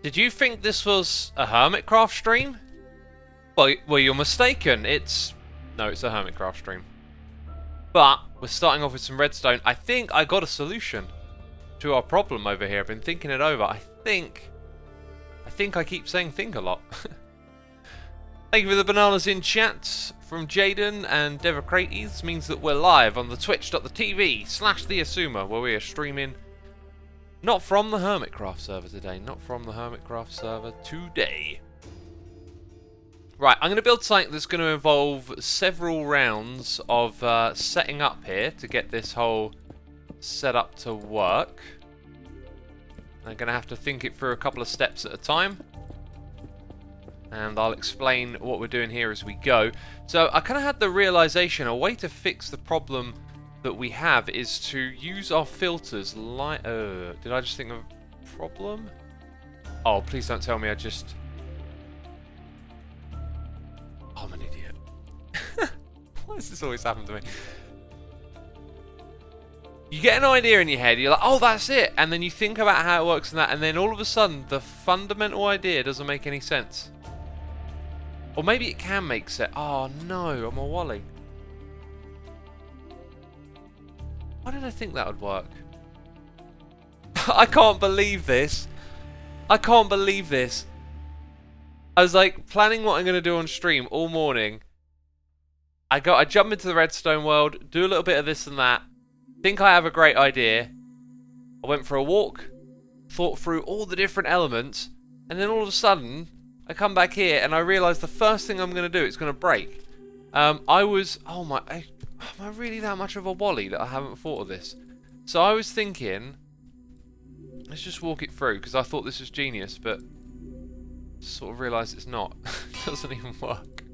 Did you think this was a Hermitcraft stream? Well, you're mistaken. No, it's a Hermitcraft stream. But we're starting off with some redstone. I think I got a solution to our problem over here. I've been thinking it over. I think I keep saying think a lot. Thank you for the bananas in chat from Jaden and Devocrates. Means that we're live on the twitch.tv/theassumer, where we are streaming not from the Hermitcraft server today. Not from the Hermitcraft server today. Right, I'm going to build something that's going to involve several rounds of setting up here to get this whole setup to work. I'm going to have to think it through a couple of steps at a time. And I'll explain what we're doing here as we go. So I kind of had the realization, a way to fix the problem that we have is to use our filters like... did I just think of a problem? Oh, please don't tell me I just... Oh, I'm an idiot. Why does this always happen to me? You get an idea in your head, you're like, oh, that's it. And then you think about how it works and that, and then all of a sudden, the fundamental idea doesn't make any sense. Or maybe it can make sense. Oh, no, I'm a Wally. Why did I think that would work? I can't believe this. I can't believe this. I was like planning what I'm going to do on stream all morning. I jump into the redstone world, do a little bit of this and that. Think I have a great idea. I went for a walk, thought through all the different elements, and then all of a sudden, I come back here and I realise the first thing I'm going to do, it's going to break. Am I really that much of a Wally that I haven't thought of this? So I was thinking, let's just walk it through, because I thought this was genius, but sort of realised it's not. It doesn't even work.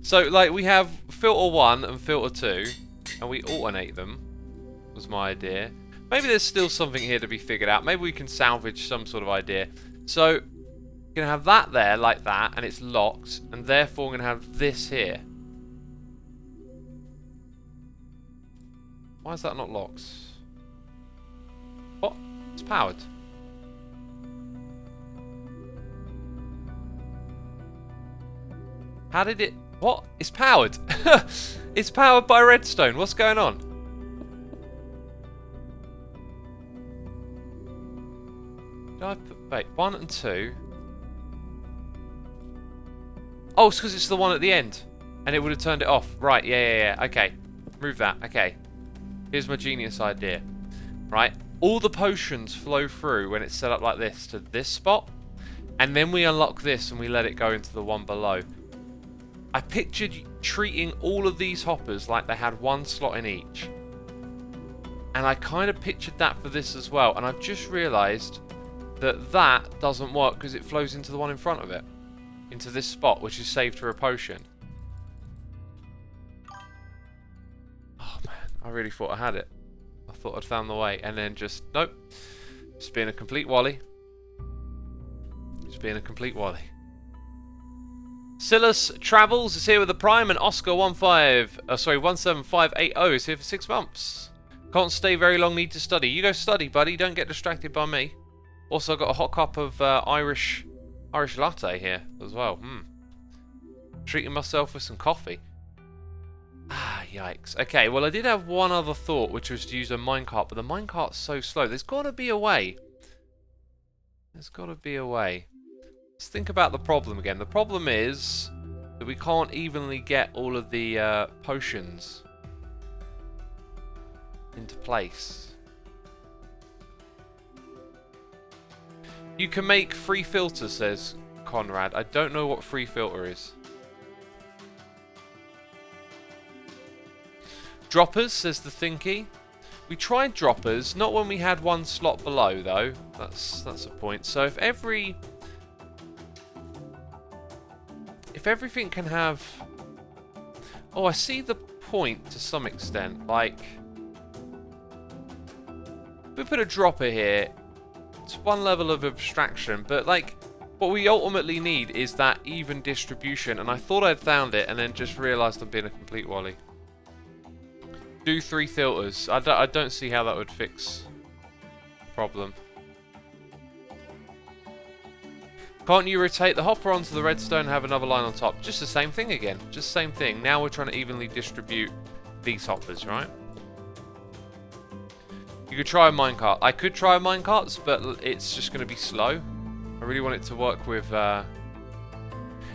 So, like, we have filter 1 and filter 2, and we alternate them, was my idea. Maybe there's still something here to be figured out. Maybe we can salvage some sort of idea. So, we're going to have that there, like that, and it's locked, and therefore we're going to have this here. Why is that not locked? What? It's powered. How did it... What? It's powered. It's powered by redstone. What's going on? Did I put... Wait, 1 and 2. Oh, it's because it's the one at the end. And it would have turned it off. Right, yeah. Okay. Move that. Okay. Here's my genius idea. Right? All the potions flow through when it's set up like this to this spot. And then we unlock this and we let it go into the one below. I pictured treating all of these hoppers like they had one slot in each. And I kind of pictured that for this as well. And I've just realised that that doesn't work because it flows into the one in front of it. Into this spot, which is saved for a potion. Oh man, I really thought I had it. I thought I'd found the way. And then just, nope. Just being a complete Wally. Just being a complete Wally. Silas Travels is here with the Prime, and Oscar17580 is here for 6 months. Can't stay very long, need to study. You go study, buddy. Don't get distracted by me. Also, got a hot cup of Irish latte here as well. Treating myself with some coffee. Ah, yikes. Okay, well, I did have one other thought, which was to use a minecart, but the minecart's so slow. There's got to be a way. There's got to be a way. Let's think about the problem again. The problem is that we can't evenly get all of the potions into place. You can make free filters, says Conrad. I don't know what free filter is. Droppers, says the Thinky. We tried droppers, not when we had one slot below though. That's a point. So if everything can have... Oh, I see the point to some extent. Like, if we put a dropper here, it's one level of abstraction, but like, what we ultimately need is that even distribution, and I thought I'd found it, and then just realised I'm being a complete Wally. Do 3 filters. I don't see how that would fix the problem. Can't you rotate the hopper onto the redstone and have another line on top? Just the same thing again. Just the same thing. Now we're trying to evenly distribute these hoppers, right? You could try a minecart. I could try a minecarts, but it's just going to be slow. I really want it to work with...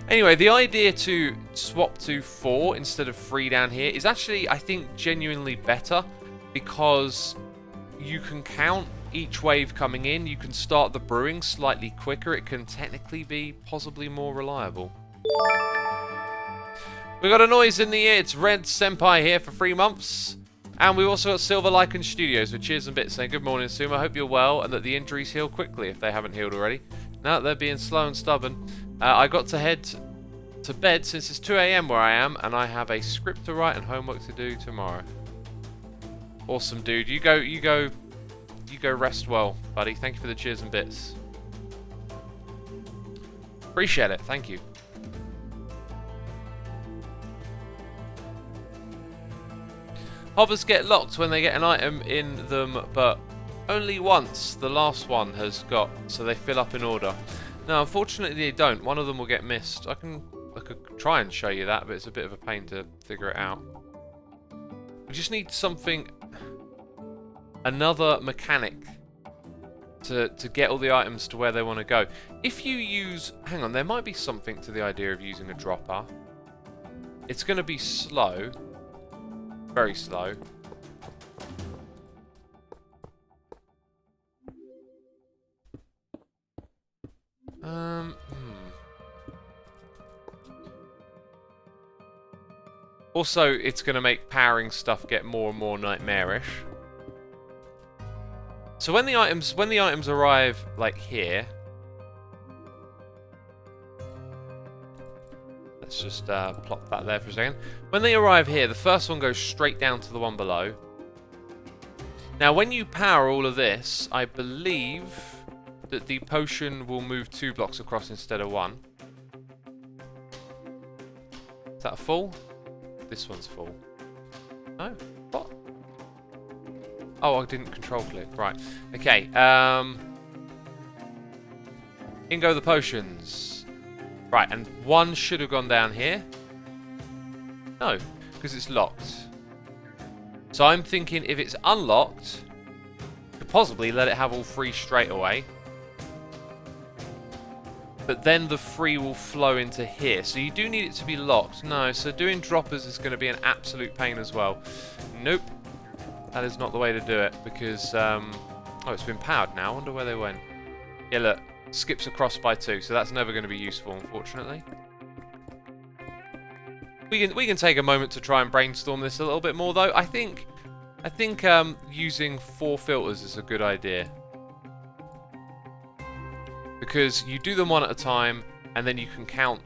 Anyway, the idea to swap to 4 instead of 3 down here is actually, I think, genuinely better, because you can count each wave coming in. You can start the brewing slightly quicker. It can technically be possibly more reliable. We got a noise in the ear. It's Red Senpai here for 3 months. And we also got Silver Lycan Studios with cheers and bits saying, good morning, Suma. I hope you're well and that the injuries heal quickly if they haven't healed already. Now that they're being slow and stubborn. I got to head to bed since it's 2 AM where I am, and I have a script to write and homework to do tomorrow. Awesome, dude. You go rest well, buddy. Thank you for the cheers and bits. Appreciate it. Thank you. Hoppers get locked when they get an item in them, but only once the last one has got, so they fill up in order. No, unfortunately they don't. One of them will get missed. I could try and show you that, but it's a bit of a pain to figure it out. We just need something, another mechanic to get all the items to where they want to go. If you use, hang on, there might be something to the idea of using a dropper. It's going to be slow, very slow. Also, it's going to make powering stuff get more and more nightmarish. So when the items arrive like here, let's just plop that there for a second. When they arrive here, the first one goes straight down to the one below. Now, when you power all of this, I believe that the potion will move 2 blocks across instead of 1. Is that a full? This one's full. No? What? Oh, I didn't control click. Right. Okay. In go the potions. Right, and 1 should have gone down here. No, because it's locked. So I'm thinking if it's unlocked, could possibly let it have all 3 straight away. But then the 3 will flow into here. So you do need it to be locked. No, so doing droppers is going to be an absolute pain as well. Nope. That is not the way to do it, because... oh, it's been powered now. I wonder where they went. Yeah, look. Skips across by 2, so that's never going to be useful, unfortunately. We can take a moment to try and brainstorm this a little bit more, though. I think using 4 filters is a good idea. Because you do them one at a time, and then you can count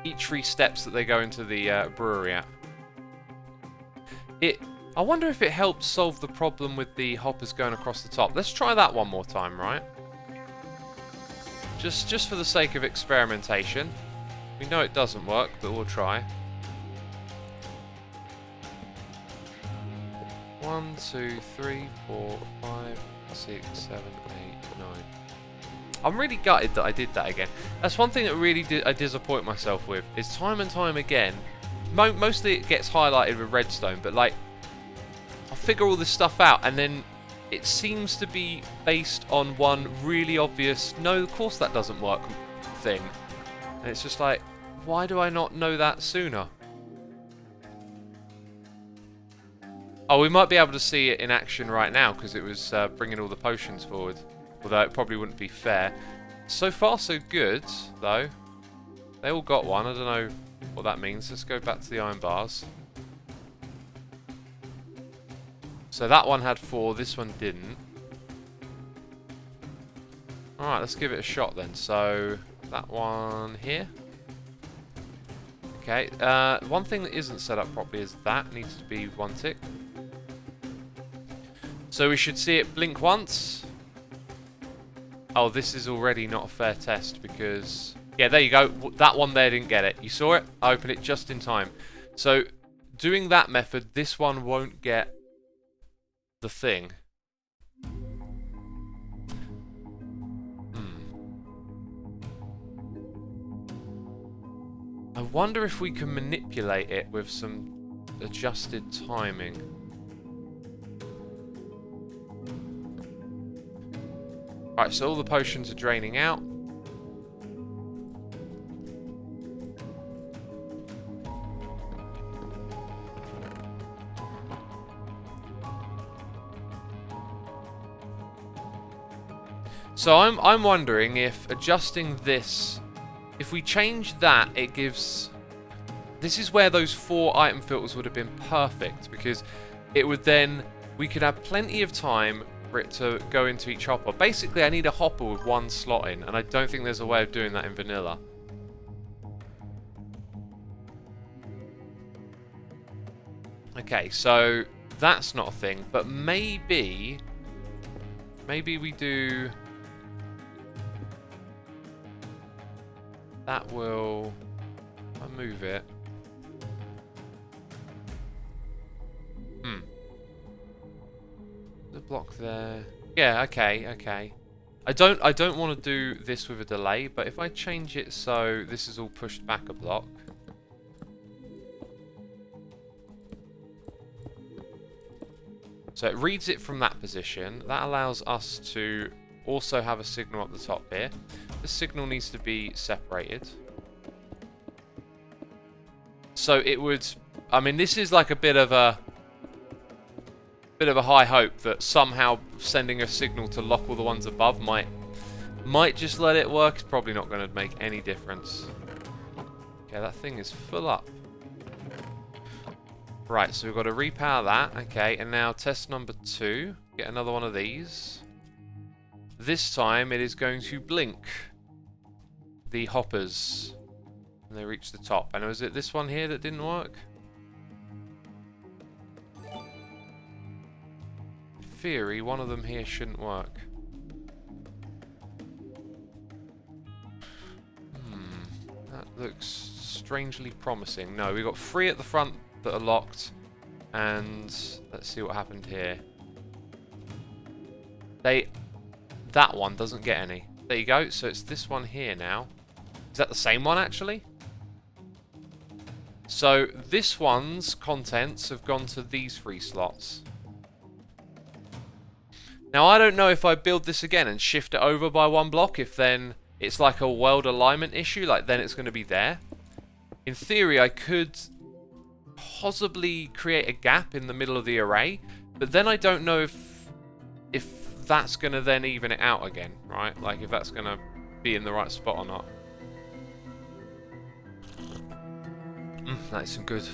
each 3 steps that they go into the brewery at. I wonder if it helps solve the problem with the hoppers going across the top. Let's try that one more time, right? Just for the sake of experimentation. We know it doesn't work, but we'll try. 1, 2, 3, 4, 5, 6, 7, 8, 9. I'm really gutted that I did that again. That's one thing that really I disappoint myself with, is time and time again, mostly it gets highlighted with redstone, but like, I'll figure all this stuff out and then it seems to be based on one really obvious, no, of course that doesn't work thing. And it's just like, why do I not know that sooner? Oh, we might be able to see it in action right now because it was bringing all the potions forward. Although it probably wouldn't be fair. So far so good, though. They all got one. I don't know what that means. Let's go back to the iron bars. So that one had 4, this one didn't. Alright, let's give it a shot then. So, that one here. Okay, one thing that isn't set up properly is that needs to be 1 tick. So we should see it blink once. Oh, this is already not a fair test because... Yeah, there you go. That one there didn't get it. You saw it? I opened it just in time. So, doing that method, this one won't get the thing. I wonder if we can manipulate it with some adjusted timing. Right, so all the potions are draining out. So I'm wondering if adjusting this, if we change that, it gives... This is where those 4 item filters would have been perfect, because it would then... We could have plenty of time for it to go into each hopper. Basically, I need a hopper with 1 slot in, and I don't think there's a way of doing that in vanilla. Okay, so that's not a thing, but maybe we do... That will... I'll move it. The block there. Yeah, okay. I don't want to do this with a delay, but if I change it so this is all pushed back a block. So it reads it from that position. That allows us to also have a signal up the top here. The signal needs to be separated. So it would... I mean, this is like a bit of a high hope that somehow sending a signal to lock all the ones above might just let it work. It's probably not going to make any difference. Okay, that thing is full up. Right, so we've got to repower that. Okay, and now test number 2. Get another one of these. This time it is going to blink the hoppers when they reach the top. And was it this one here that didn't work? In theory, one of them here shouldn't work. That looks strangely promising. No, we've got 3 at the front that are locked. And let's see what happened here. That one doesn't get any. There you go. So it's this one here now. Is that the same one, actually? So this one's contents have gone to these 3 slots. Now, I don't know if I build this again and shift it over by 1 block, if then it's like a world alignment issue, like then it's going to be there. In theory, I could possibly create a gap in the middle of the array, but then I don't know if that's going to then even it out again, right? Like if that's going to be in the right spot or not. That's some good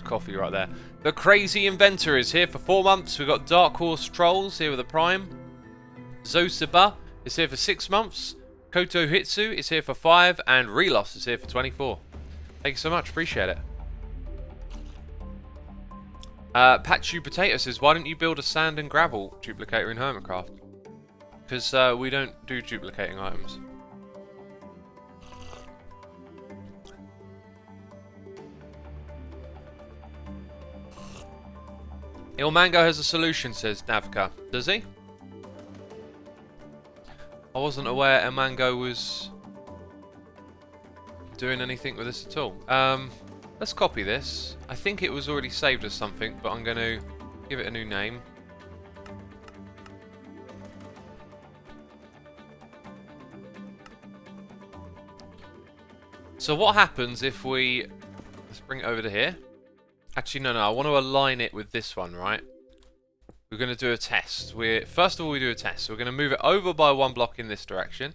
coffee right there. The Crazy Inventor is here for 4 months. We've got Dark Horse Trolls here with a Prime. Zosiba is here for 6 months. Koto Hitsu is here for 5. And Relos is here for 24. Thank you so much. Appreciate it. Patchu Potato says, why don't you build a sand and gravel duplicator in Hermitcraft? Because we don't do duplicating items. Ilmango has a solution, says Navka. Does he? I wasn't aware Ilmango was doing anything with this at all. Let's copy this. I think it was already saved as something, but I'm going to give it a new name. So what happens if we... Let's bring it over to here. Actually, no, I want to align it with this one, right? We're going to do a test. First of all, we do a test. So we're going to move it over by 1 block in this direction.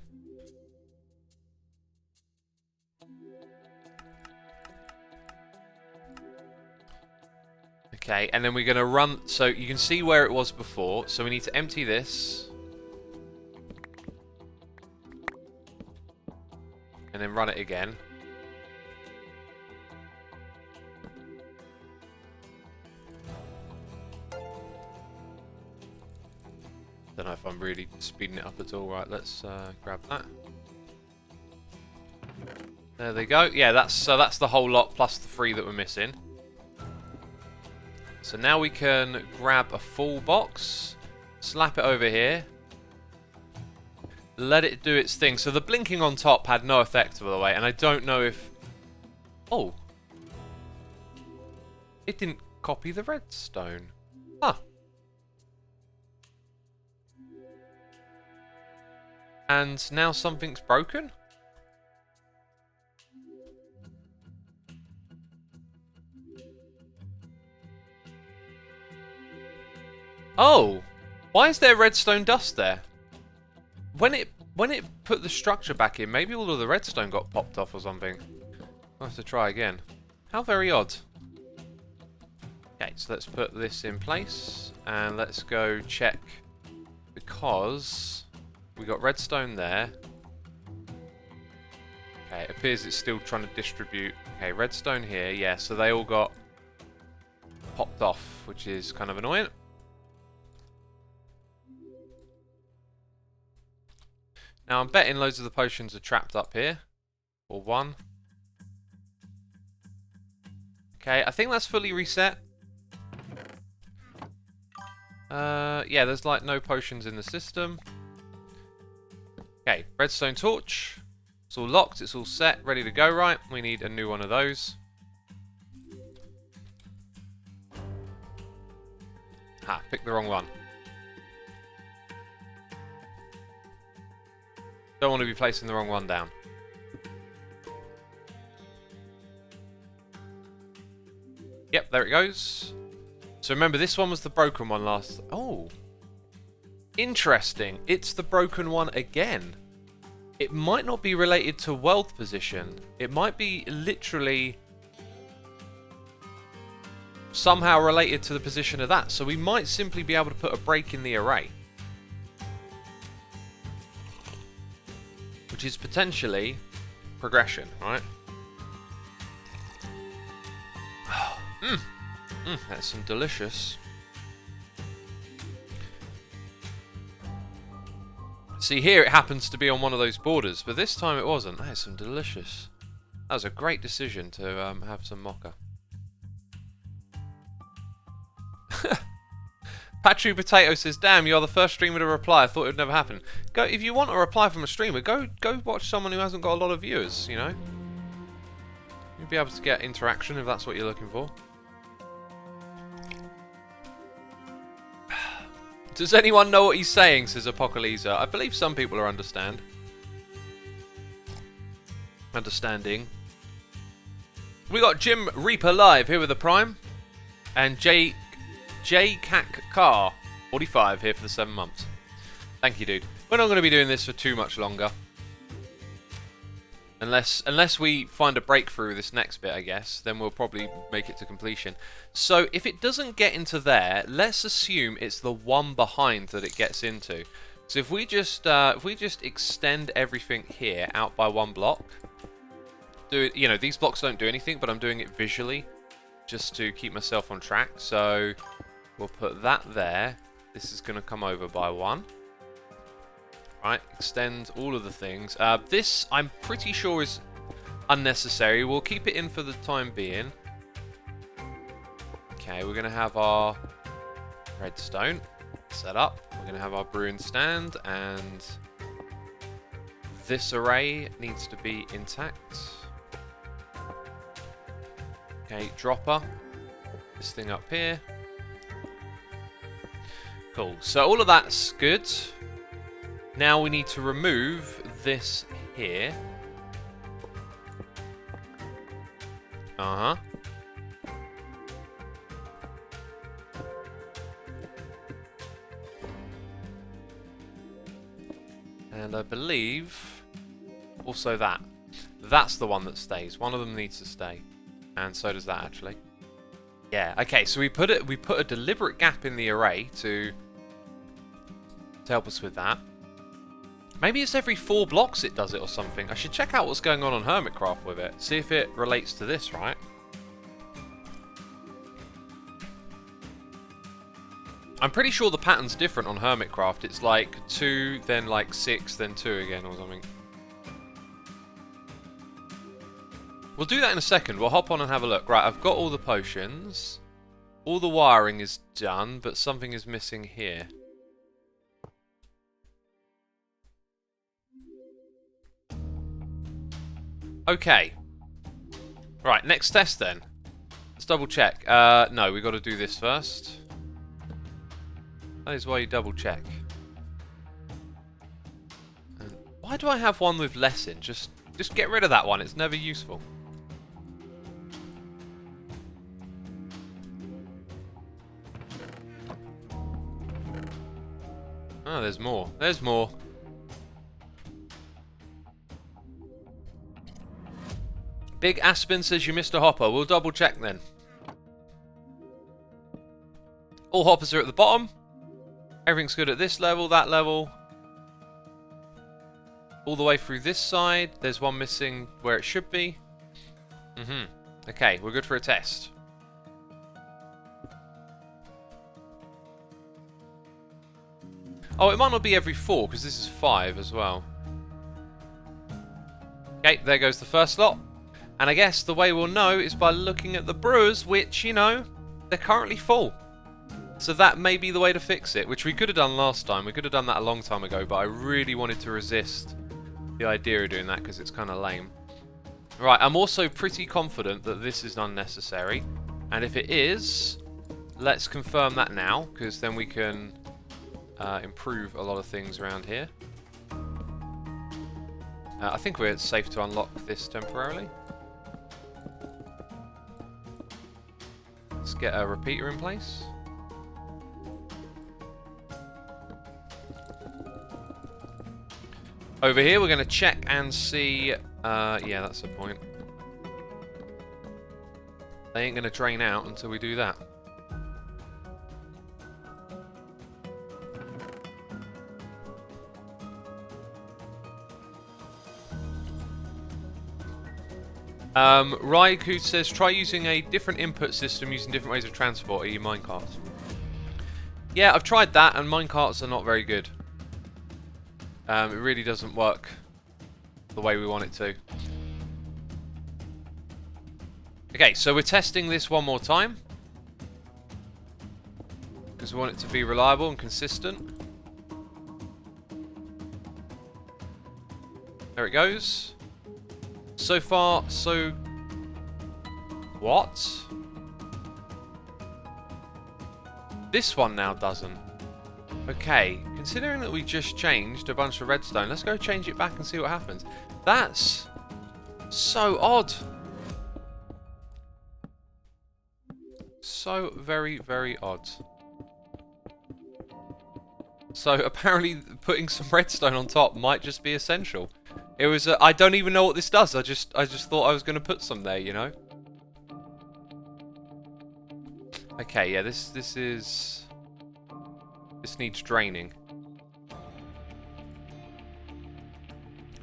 Okay, and then we're going to run... So you can see where it was before. So we need to empty this. And then run it again. Don't know if I'm really speeding it up at all. Right, let's grab that. There they go. Yeah, that's the whole lot plus the 3 that we're missing. So now we can grab a full box, slap it over here, let it do its thing. So the blinking on top had no effect, by the way, and I don't know if Oh. It didn't copy the redstone. Huh. And now something's broken? Oh! Why is there redstone dust there? When it put the structure back in, maybe all of the redstone got popped off or something. I'll have to try again. How very odd. Okay, so let's put this in place and let's go check, because we got redstone there. Okay, it appears it's still trying to distribute. Okay, redstone here, yeah, so they all got popped off, which is kind of annoying. Now I'm betting loads of the potions are trapped up here. Or one. Okay, I think that's fully reset. Yeah, there's like no potions in the system. Okay, redstone torch. It's all locked, it's all set, ready to go, right? We need a new one of those. Ha, picked the wrong one. Don't want to be placing the wrong one down. Yep, there it goes. So remember, this one was the broken one last... Oh. Interesting. It's the broken one again. It might not be related to world position. It might be literally somehow related to the position of that. So we might simply be able to put a break in the array. Which is potentially progression, right? That's some delicious. See, here it happens to be on one of those borders, but this time it wasn't. That is some delicious. That was a great decision to have some mocha. Patru Potato says, "Damn, you're the first streamer to reply. I thought it would never happen." Go, if you want a reply from a streamer, go watch someone who hasn't got a lot of viewers. You know, you'll be able to get interaction if that's what you're looking for. Does anyone know what he's saying? Says Apocalypse. I believe some people are understanding. We got Jim Reaper live here with the Prime, and J Cac Car 45 here for the 7 months. Thank you, dude. We're not going to be doing this for too much longer, unless we find a breakthrough this next bit, I guess. Then we'll probably make it to completion. So if it doesn't get into there, let's assume it's the one behind that it gets into. So if we just extend everything here out by one block, do it. You know, these blocks don't do anything, but I'm doing it visually just to keep myself on track. So we'll put that there. This is going to come over by one. Right, extend all of the things. This, I'm pretty sure, is unnecessary. We'll keep it in for the time being. Okay, we're going to have our redstone set up. We're going to have our brewing stand, and this array needs to be intact. Okay, dropper. This thing up here. Cool. So all of that's good. Now we need to remove this here. Uh-huh. And I believe also that. That's the one that stays. One of them needs to stay. And so does that, actually. Yeah, okay, so we put a deliberate gap in the array to help us with that. Maybe it's every 4 blocks it does it or something. I should check out what's going on Hermitcraft with it. See if it relates to this, right? I'm pretty sure the pattern's different on Hermitcraft. It's like 2, then like 6, then 2 again or something. We'll do that in a second. We'll hop on and have a look. Right, I've got all the potions. All the wiring is done, but something is missing here. Okay. Right, next test then. Let's double check. No, we got to do this first. That is why you double check. And why do I have one with less in? Just get rid of that one. It's never useful. Oh, there's more. There's more. Big Aspen says you missed a hopper. We'll double check then. All hoppers are at the bottom. Everything's good at this level, that level. All the way through this side. There's one missing where it should be. Okay, we're good for a test. Oh, it might not be every 4, because this is 5 as well. Okay, there goes the first lot. And I guess the way we'll know is by looking at the brewers, which, you know, they're currently full. So that may be the way to fix it, which we could have done last time. We could have done that a long time ago, but I really wanted to resist the idea of doing that because it's kind of lame. Right, I'm also pretty confident that this is unnecessary. And if it is, let's confirm that now, because then we can improve a lot of things around here. I think we're safe to unlock this temporarily. Let's get a repeater in place. Over here, we're going to check and see... yeah, that's the point. They ain't going to drain out until we do that. Raiku says, try using a different input system using different ways of transport, e.g. minecarts. Yeah, I've tried that, and minecarts are not very good. It really doesn't work the way we want it to. Okay, so we're testing this one more time. Because we want it to be reliable and consistent. There it goes. So far, so... What? This one now doesn't. Okay, considering that we just changed a bunch of redstone, let's go change it back and see what happens. That's so odd. So very, very odd. So apparently putting some redstone on top might just be essential. It was I don't even know what this does. I just thought I was going to put some there, you know. Okay, yeah, this needs draining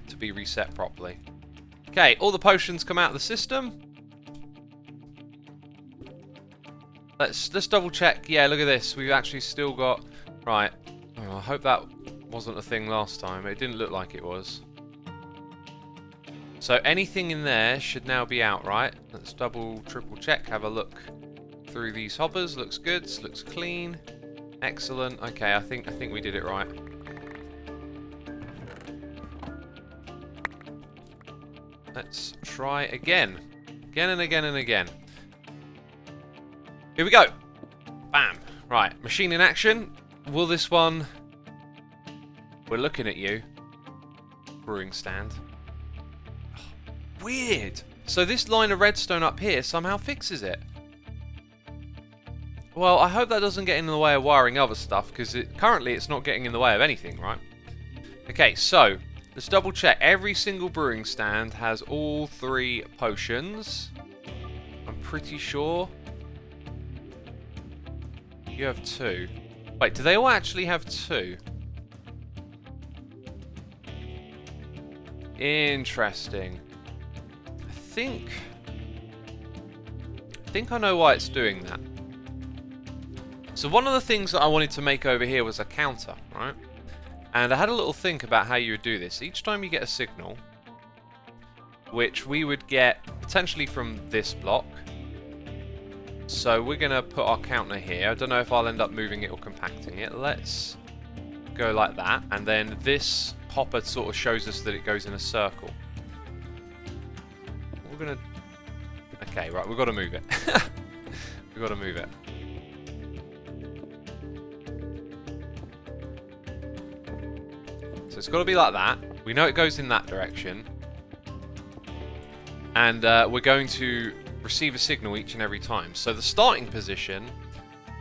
to be reset properly. Okay, all the potions come out of the system. Let's double check. Yeah, look at this. We've actually still got... Right. Oh, I hope that wasn't a thing last time. It didn't look like it was. So anything in there should now be out, right? Let's double, triple check. Have a look through these hoppers. Looks good. Looks clean. Excellent. Okay, I think we did it right. Let's try again. Again and again and again. Here we go. Bam. Right, machine in action. Will this one... We're looking at you. Brewing stand. Weird. So this line of redstone up here somehow fixes it. Well, I hope that doesn't get in the way of wiring other stuff, because currently it's not getting in the way of anything, right? Okay, so let's double check. Every single brewing stand has all 3 potions. I'm pretty sure. You have 2. Wait, do they all actually have 2? Interesting. I think I know why it's doing that. So one of the things that I wanted to make over here was a counter, right? And I had a little think about how you would do this. Each time you get a signal, which we would get potentially from this block. So we're going to put our counter here. I don't know if I'll end up moving it or compacting it. Let's go like that. And then this hopper sort of shows us that it goes in a circle. We're going to Okay, right, we've got to move it. We've got to move it. So it's got to be like that. We know it goes in that direction. And we're going to receive a signal each and every time. So the starting position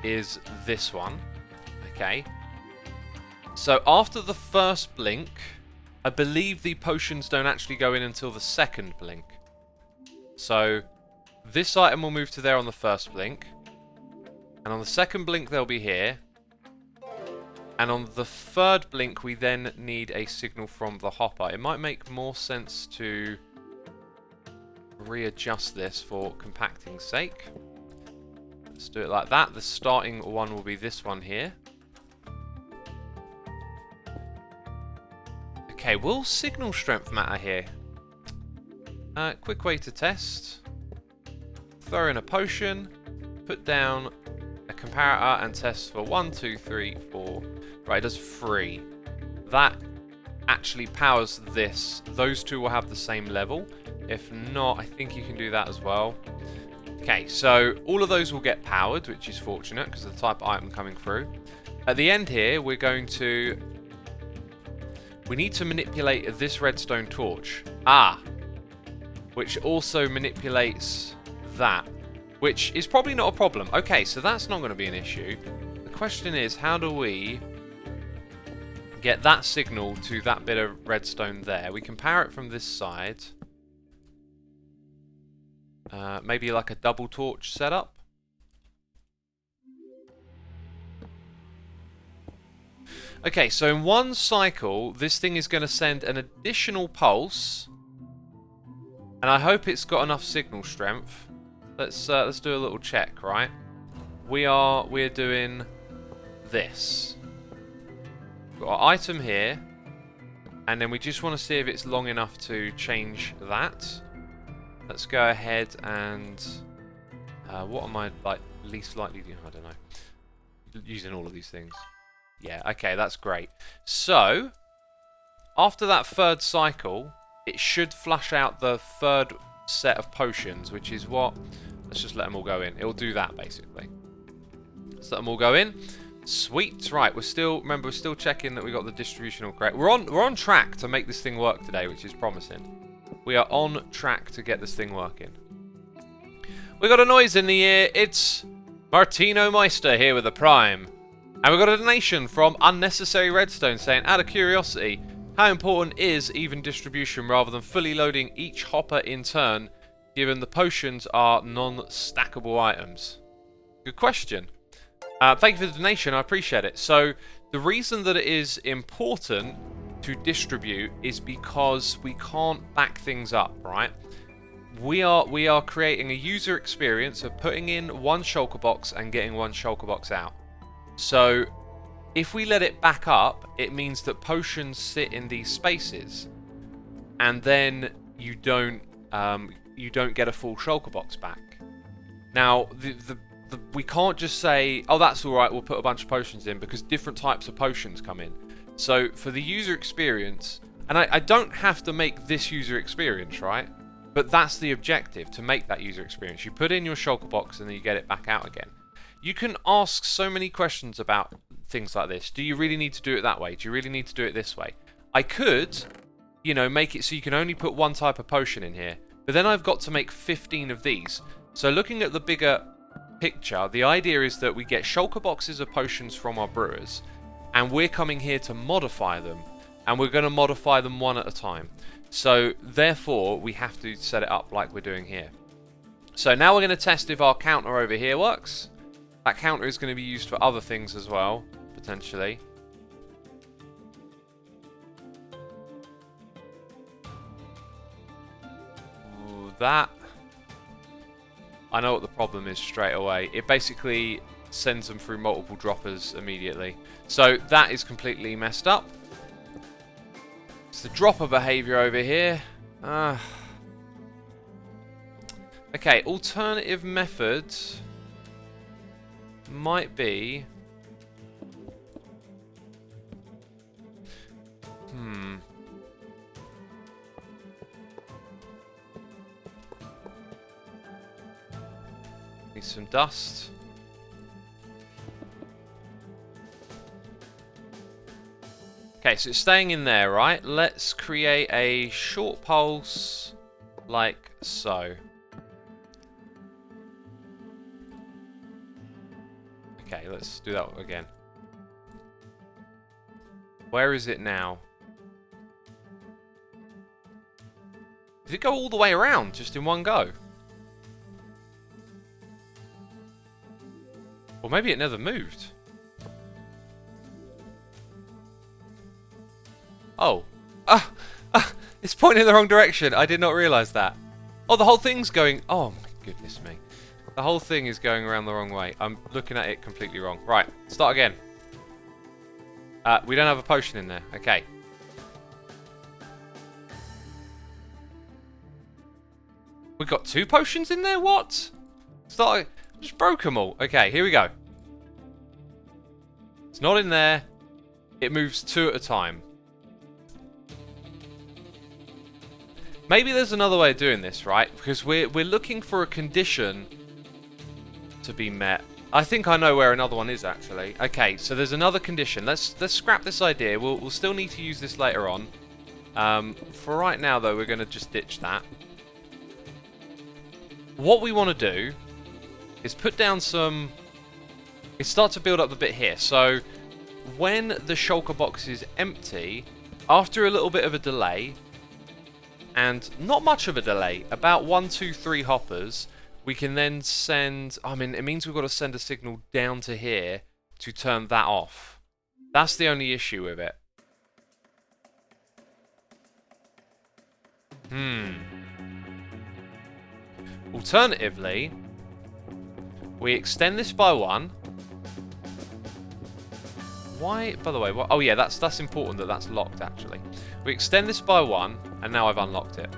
is this one. Okay. So after the first blink, I believe the potions don't actually go in until the second blink. So this item will move to there on the first blink. And on the second blink, they'll be here. And on the third blink, we then need a signal from the hopper. It might make more sense to readjust this for compacting's sake. Let's do it like that. The starting one will be this one here. Okay, will signal strength matter here? Quick way to test. Throw in a potion, put down a comparator and test for 1, 2, 3, 4. Right, it does 3. That actually powers this. Those two will have the same level. If not, I think you can do that as well. Okay, so all of those will get powered, which is fortunate because of the type of item coming through. At the end here, we need to manipulate this redstone torch. Which also manipulates that, which is probably not a problem. Okay, so that's not going to be an issue. The question is, how do we get that signal to that bit of redstone there? We can power it from this side. Maybe like a double torch setup. Okay, so in one cycle, this thing is going to send an additional pulse. And I hope it's got enough signal strength. Let's do a little check, right? We're doing this. We've got our item here, and then we just want to see if it's long enough to change that. Let's go ahead and what am I like least likely to? I don't know. Using all of these things. Yeah. Okay, that's great. So after that third cycle, it should flush out the third set of potions, which is what... Let's just let them all go in. It'll do that, basically. Let's let them all go in. Sweet. Right, we're still checking that we got the distribution all correct. We're on track to make this thing work today, which is promising. We are on track to get this thing working. We got a noise in the ear. It's Martino Meister here with a Prime. And we got a donation from Unnecessary Redstone saying, out of curiosity, how important is even distribution rather than fully loading each hopper in turn, given the potions are non-stackable items? Good question. Thank you for the donation, I appreciate it. So, the reason that it is important to distribute is because we can't back things up, right? We are creating a user experience of putting in one shulker box and getting one shulker box out. So, if we let it back up, it means that potions sit in these spaces, and then you don't get a full shulker box back. Now, we can't just say, oh, that's all right, we'll put a bunch of potions in, because different types of potions come in. So for the user experience, and I don't have to make this user experience, right? But that's the objective, to make that user experience. You put in your shulker box and then you get it back out again. You can ask so many questions about things like this. Do you really need to do it that way? Do you really need to do it this way? I could, you know, make it so you can only put one type of potion in here, but then I've got to make 15 of these. So looking at the bigger picture, the idea is that we get shulker boxes of potions from our brewers, and we're coming here to modify them, and we're going to modify them one at a time. So therefore, we have to set it up like we're doing here. So now we're going to test if our counter over here works. That counter is going to be used for other things as well, potentially. Ooh, that... I know what the problem is straight away. It basically sends them through multiple droppers immediately. So that is completely messed up. It's the dropper behavior over here. Okay, alternative method might be... Need some dust. Okay, so it's staying in there, right? Let's create a short pulse like so. Okay, let's do that again. Where is it now? Did it go all the way around just in one go? Or maybe it never moved. Oh. It's pointing in the wrong direction. I did not realise that. Oh, the whole thing's going... Oh, my goodness me. The whole thing is going around the wrong way. I'm looking at it completely wrong. Right, start again. We don't have a potion in there. Okay. We've got 2 potions in there? What? Start... I just broke them all. Okay, here we go. It's not in there. It moves 2 at a time. Maybe there's another way of doing this, right? Because we're looking for a condition to be met. I think I know where another one is, actually. Okay, so there's another condition. Let's scrap this idea. We'll still need to use this later on. For right now, though, we're going to just ditch that. What we want to do is put down some... Start to build up the bit here. So when the shulker box is empty, after a little bit of a delay, and not much of a delay, about 1, 2, 3 hoppers, we can then send... I mean, it means we've got to send a signal down to here to turn that off. That's the only issue with it. Alternatively, we extend this by 1. Why, by the way, what, oh yeah, that's important that that's locked, actually. We extend this by 1, and now I've unlocked it.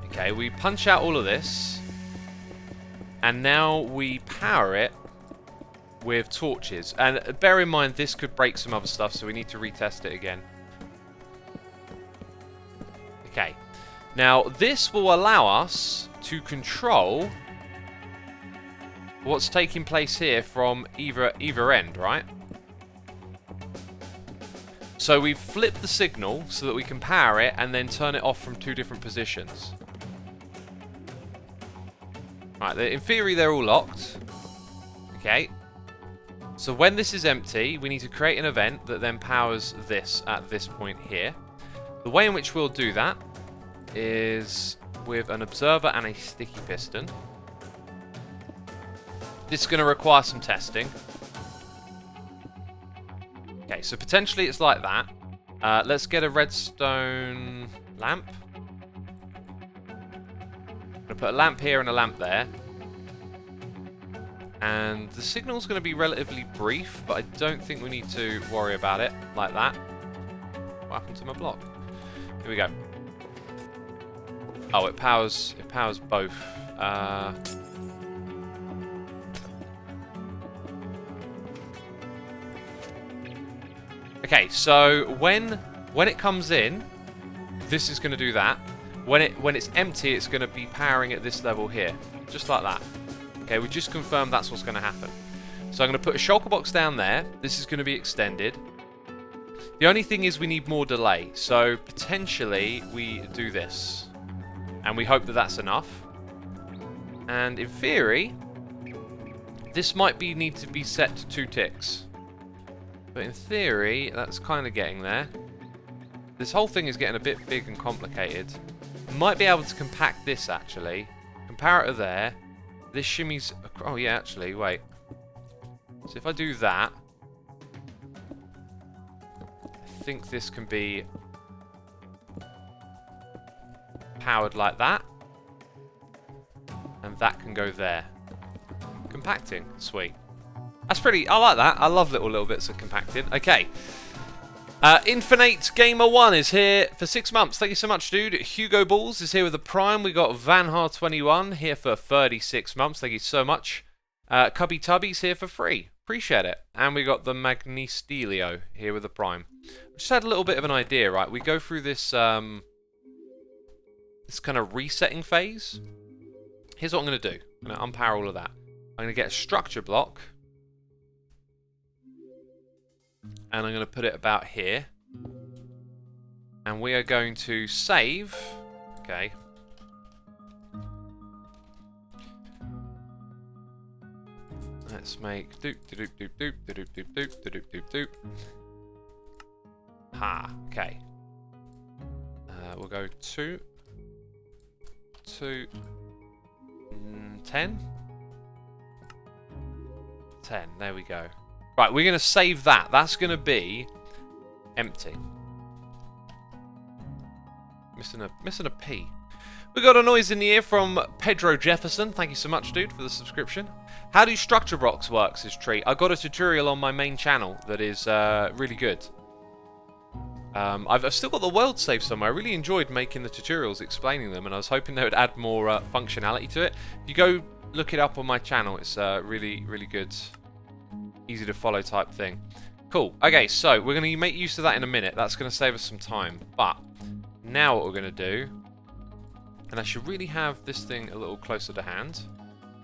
Okay, we punch out all of this, and now we power it with torches. And bear in mind, this could break some other stuff, so we need to retest it again. Okay, now this will allow us to control what's taking place here from either end, right? So we've flipped the signal so that we can power it and then turn it off from 2 different positions. Right, in theory they're all locked. Okay. So when this is empty, we need to create an event that then powers this at this point here. The way in which we'll do that is with an observer and a sticky piston. This is going to require some testing. Okay, so potentially it's like that. Let's get a redstone lamp. I'm going to put a lamp here and a lamp there. And the signal's going to be relatively brief, but I don't think we need to worry about it like that. What happened to my block? Here we go. Oh, it powers both. Okay, so when it comes in, this is going to do that. When it's empty, it's going to be powering at this level here, just like that. Okay, we just confirmed that's what's going to happen. So I'm going to put a shulker box down there. This is going to be extended. The only thing is we need more delay. So potentially we do this, and we hope that that's enough. And in theory, this might need to be set to 2 ticks. But in theory, that's kind of getting there. This whole thing is getting a bit big and complicated. Might be able to compact this, actually. Comparator there. This shimmies... Oh, yeah, actually, wait. So if I do that... I think this can be... powered like that. And that can go there. Compacting. Sweet. That's pretty... I like that. I love little bits of compacting. Okay. Infinite Gamer 1 is here for 6 months. Thank you so much, dude. Hugo Balls is here with the Prime. We got Vanhar21 here for 36 months. Thank you so much. Cubby Tubby's here for free. Appreciate it. And we got the Magnistelio here with the Prime. Just had a little bit of an idea, right? We go through this this kind of resetting phase Here's what I'm going to do. I'm going to unpower all of that. I'm going to get a structure block. And I'm going to put it about here. And we are going to save. Okay. Let's make doop doop doop doop doop doop doop doop doop doop. Ha. Okay. We'll go 2, 10. 10. There we go. Right, we're going to save that. That's going to be empty. Missing a P. We got a noise in the ear from Pedro Jefferson. Thank you so much, dude, for the subscription. How do structure blocks work, says Tree? I got a tutorial on my main channel that is really good. I've still got the world saved somewhere. I really enjoyed making the tutorials, explaining them, and I was hoping they would add more functionality to it. If you go look it up on my channel, it's really, really good. Easy to follow type thing. Cool. Okay, so we're going to make use of that in a minute. That's going to save us some time. But now what we're going to do, and I should really have this thing a little closer to hand.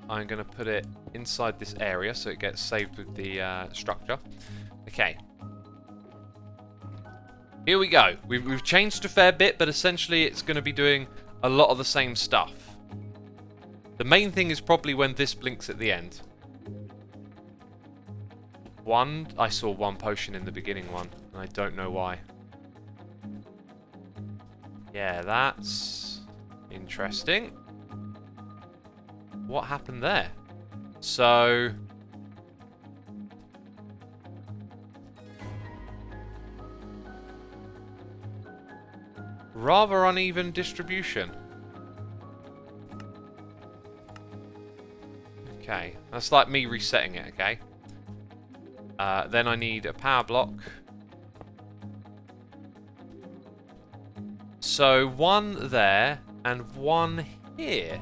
I'm going to put it inside this area so it gets saved with the structure. Okay. Here we go. We've changed a fair bit, but essentially it's going to be doing a lot of the same stuff. The main thing is probably when this blinks at the end. I saw one potion in the beginning one, and I don't know why. Yeah, that's interesting. What happened there? So... rather uneven distribution. Okay, that's like me resetting it, okay? Then I need a power block. So one there and one here.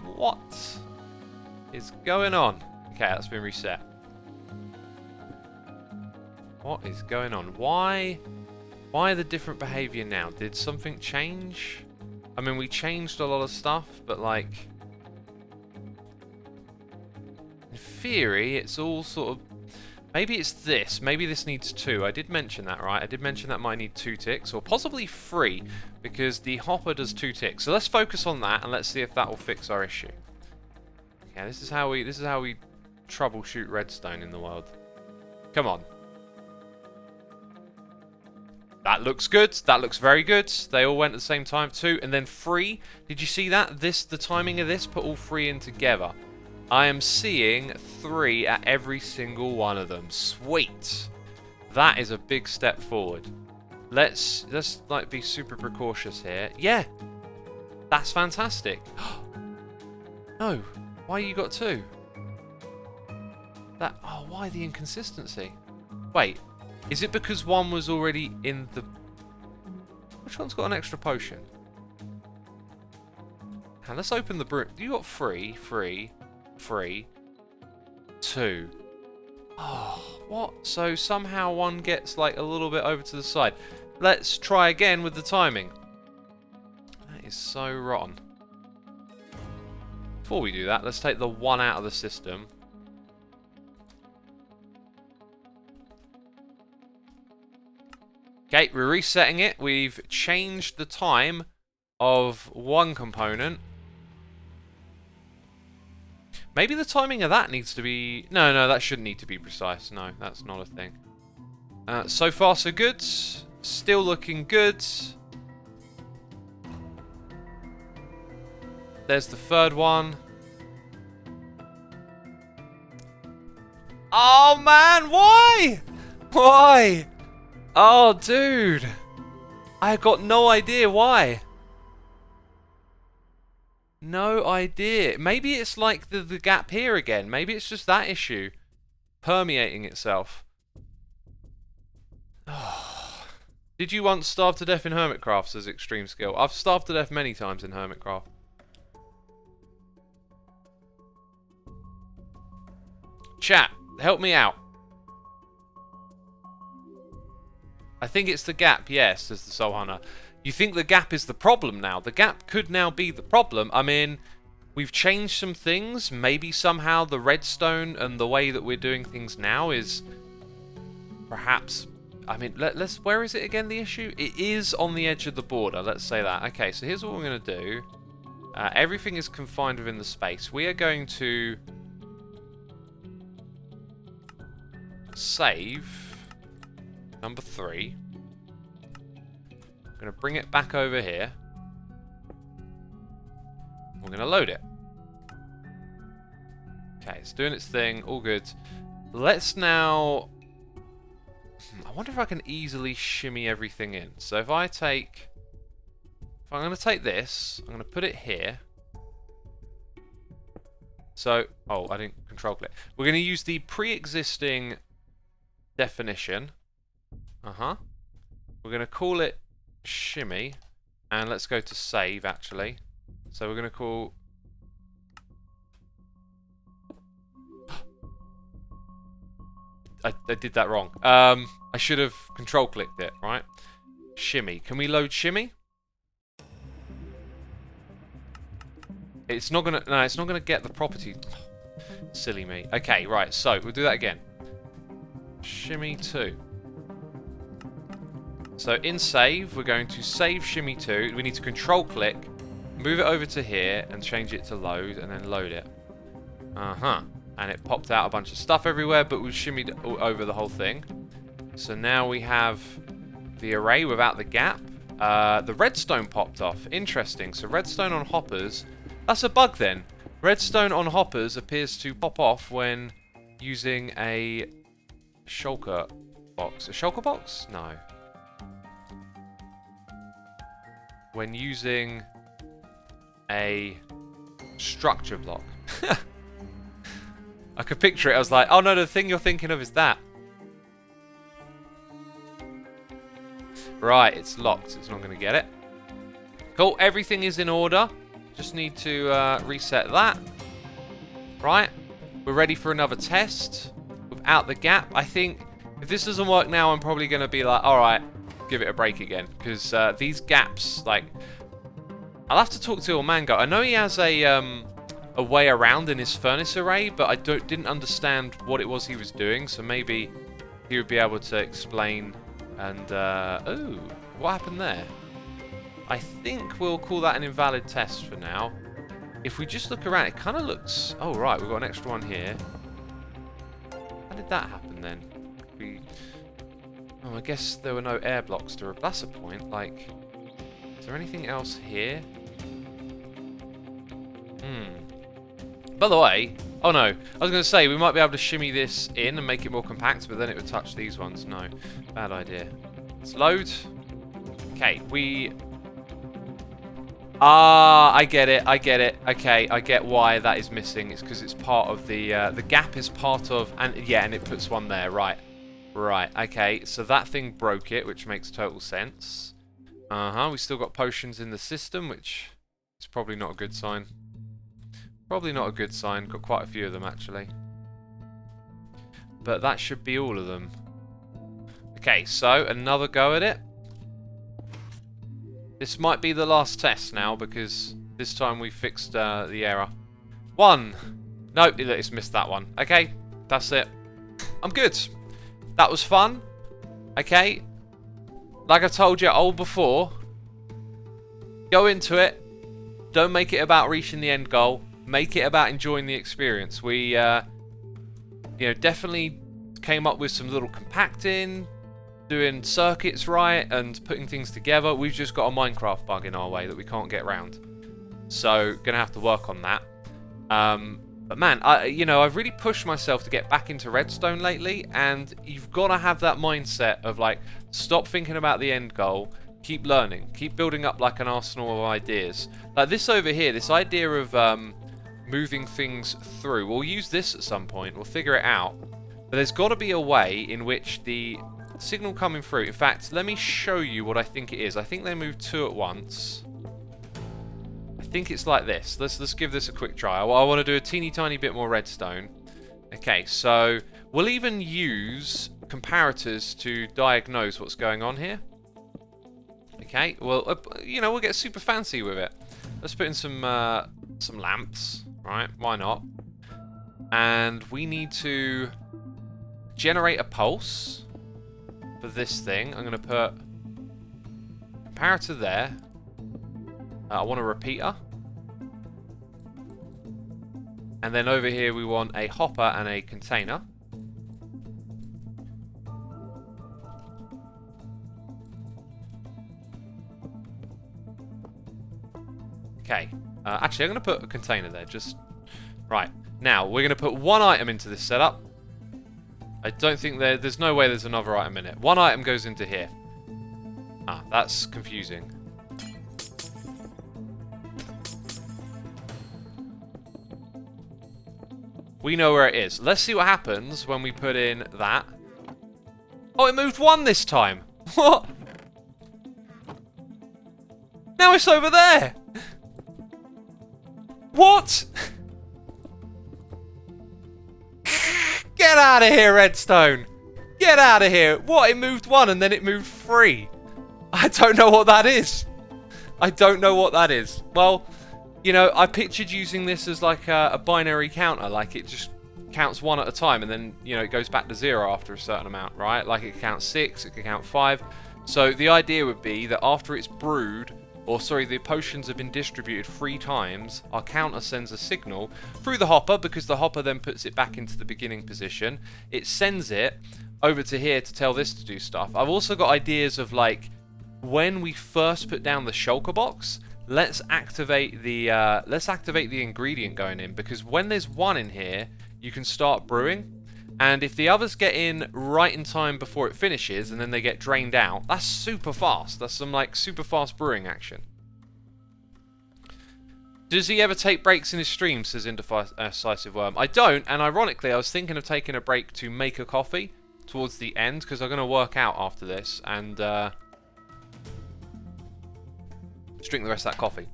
What is going on? Okay, that's been reset. What is going on? Why the different behavior now? Did something change? I mean, we changed a lot of stuff, but like... in theory, it's all sort of... maybe it's this. Maybe this needs 2. I did mention that, right? I did mention that might need 2 ticks, or possibly 3, because the hopper does 2 ticks. So let's focus on that, and let's see if that will fix our issue. Okay, this is how we troubleshoot redstone in the world. Come on. That looks good. That looks very good. They all went at the same time too. And then 3. Did you see that? The timing of this put all 3 in together. I am seeing 3 at every single one of them. Sweet. That is a big step forward. Let's like be super precautious here. Yeah. That's fantastic. No. Why you got 2? Oh, why the inconsistency? Wait. Is it because one was already in the... which one's got an extra potion? Now let's open the broom. You got 3, 2. Oh, what? So somehow one gets like a little bit over to the side. Let's try again with the timing. That is so rotten. Before we do that, let's take the 1 out of the system. Okay, we're resetting it. We've changed the time of one component. Maybe the timing of that needs to be... no, that shouldn't need to be precise. No, that's not a thing. So far, so good. Still looking good. There's the 3rd one. Oh, man, why? Why? Oh, dude. I got no idea why. No idea. Maybe it's like the gap here again. Maybe it's just that issue permeating itself. Oh. Did you once starve to death in Hermitcraft, says Extreme Skill? I've starved to death many times in Hermitcraft. Chat, help me out. I think it's the gap, yes, says the Soul Hunter. You think the gap is the problem now? The gap could now be the problem. I mean, we've changed some things. Maybe somehow the redstone and the way that we're doing things now is perhaps... I mean, let's... Where is it again, the issue? It is on the edge of the border, let's say that. Okay, so here's what we're going to do. Everything is confined within the space. We are going to save number 3. I'm going to bring it back over here. We're going to load it. Okay, it's doing its thing. All good. Let's now... I wonder if I can easily shimmy everything in. So if I take... If I'm going to take this, I'm going to put it here. So... Oh, I didn't control click. We're going to use the pre-existing definition. We're going to call it shimmy. And let's go to save, actually. So we're going to call... I did that wrong. I should have control clicked it, right? Shimmy. Can we load shimmy? It's not gonna... No, it's not gonna get the property. Silly me. Okay, right. So, we'll do that again. Shimmy 2. So, in save, we're going to save shimmy 2. We need to control click, move it over to here, and change it to load, and then load it. And it popped out a bunch of stuff everywhere, but we've shimmied over the whole thing. So now we have the array without the gap. The redstone popped off. Interesting. So redstone on hoppers. That's a bug then. Redstone on hoppers appears to pop off when using a shulker box. A shulker box? No. When using a structure block. I could picture it. I was like, oh no, the thing you're thinking of is that. Right, it's locked. It's not going to get it. Cool, everything is in order. Just need to reset that. Right, we're ready for another test without the gap. I think if this doesn't work now, I'm probably going to be like, alright, give it a break again. Because these gaps, like, I'll have to talk to Ilmango. I know he has a way around in his furnace array, but I didn't understand what it was he was doing, so maybe he would be able to explain. And ooh, what happened there? I think we'll call that an invalid test for now. If we just look around, it kind of looks... Oh right, we've got an extra one here. How did that happen then? Oh, I guess there were no air blocks to... That's a point. Like, is there anything else here? By the way, oh no, I was going to say we might be able to shimmy this in and make it more compact, but then it would touch these ones. No, bad idea. Let's load. Okay, we... I get it, I get it. Okay, I get why that is missing. It's because it's part of the gap is part of... And yeah, and it puts one there, right. Right, okay, so that thing broke it, which makes total sense. We still got potions in the system, which is probably not a good sign. Probably not a good sign. Got quite a few of them, actually. But that should be all of them. Okay, so another go at it. This might be the last test now, because this time we fixed the error. 1. Nope, it's missed that one. Okay, that's it. I'm good. That was fun. Okay. Like I told you all before, go into it. Don't make it about reaching the end goal. Make it about enjoying the experience. We, definitely came up with some little compacting, doing circuits right, and putting things together. We've just got a Minecraft bug in our way that we can't get around. So, gonna have to work on that. But man, I've really pushed myself to get back into Redstone lately, and you've got to have that mindset of like, stop thinking about the end goal. Keep learning. Keep building up like an arsenal of ideas. Like this over here, this idea of moving things through. We'll use this at some point. We'll figure it out. But there's got to be a way in which the signal coming through... In fact, let me show you what I think it is. I think they move 2 at once. I think it's like this. Let's give this a quick try. I want to do a teeny tiny bit more redstone. Okay, so we'll even use comparators to diagnose what's going on here. Okay, well, we'll get super fancy with it. Let's put in some some lamps, right? Why not? And we need to generate a pulse for this thing. I'm going to put comparator there. I want a repeater. And then over here we want a hopper and a container. Okay. Actually, I'm going to put a container there. Just right. Now, we're going to put one item into this setup. I don't think there's no way there's another item in it. One item goes into here. Ah, that's confusing. We know where it is. Let's see what happens when we put in that. Oh, it moved one this time. What? Now it's over there. What? Get out of here, Redstone. Get out of here. What? It moved one and then it moved three. I don't know what that is. I don't know what that is. Well, you know, I pictured using this as like a binary counter. Like it just counts one at a time and then, you know, it goes back to 0 after a certain amount, right? Like it can count 6, it can count 5. So the idea would be that after it's brewed, or sorry, the potions have been distributed 3 times, our counter sends a signal through the hopper, because the hopper then puts it back into the beginning position. It sends it over to here to tell this to do stuff. I've also got ideas of like, when we first put down the shulker box, let's activate the ingredient going in, because when there's one in here, you can start brewing. And if the others get in right in time before it finishes and then they get drained out, that's super fast. That's some like super fast brewing action. Does he ever take breaks in his stream, says Indecisive Worm? I don't, and ironically I was thinking of taking a break to make a coffee towards the end, because I'm going to work out after this and just drink the rest of that coffee.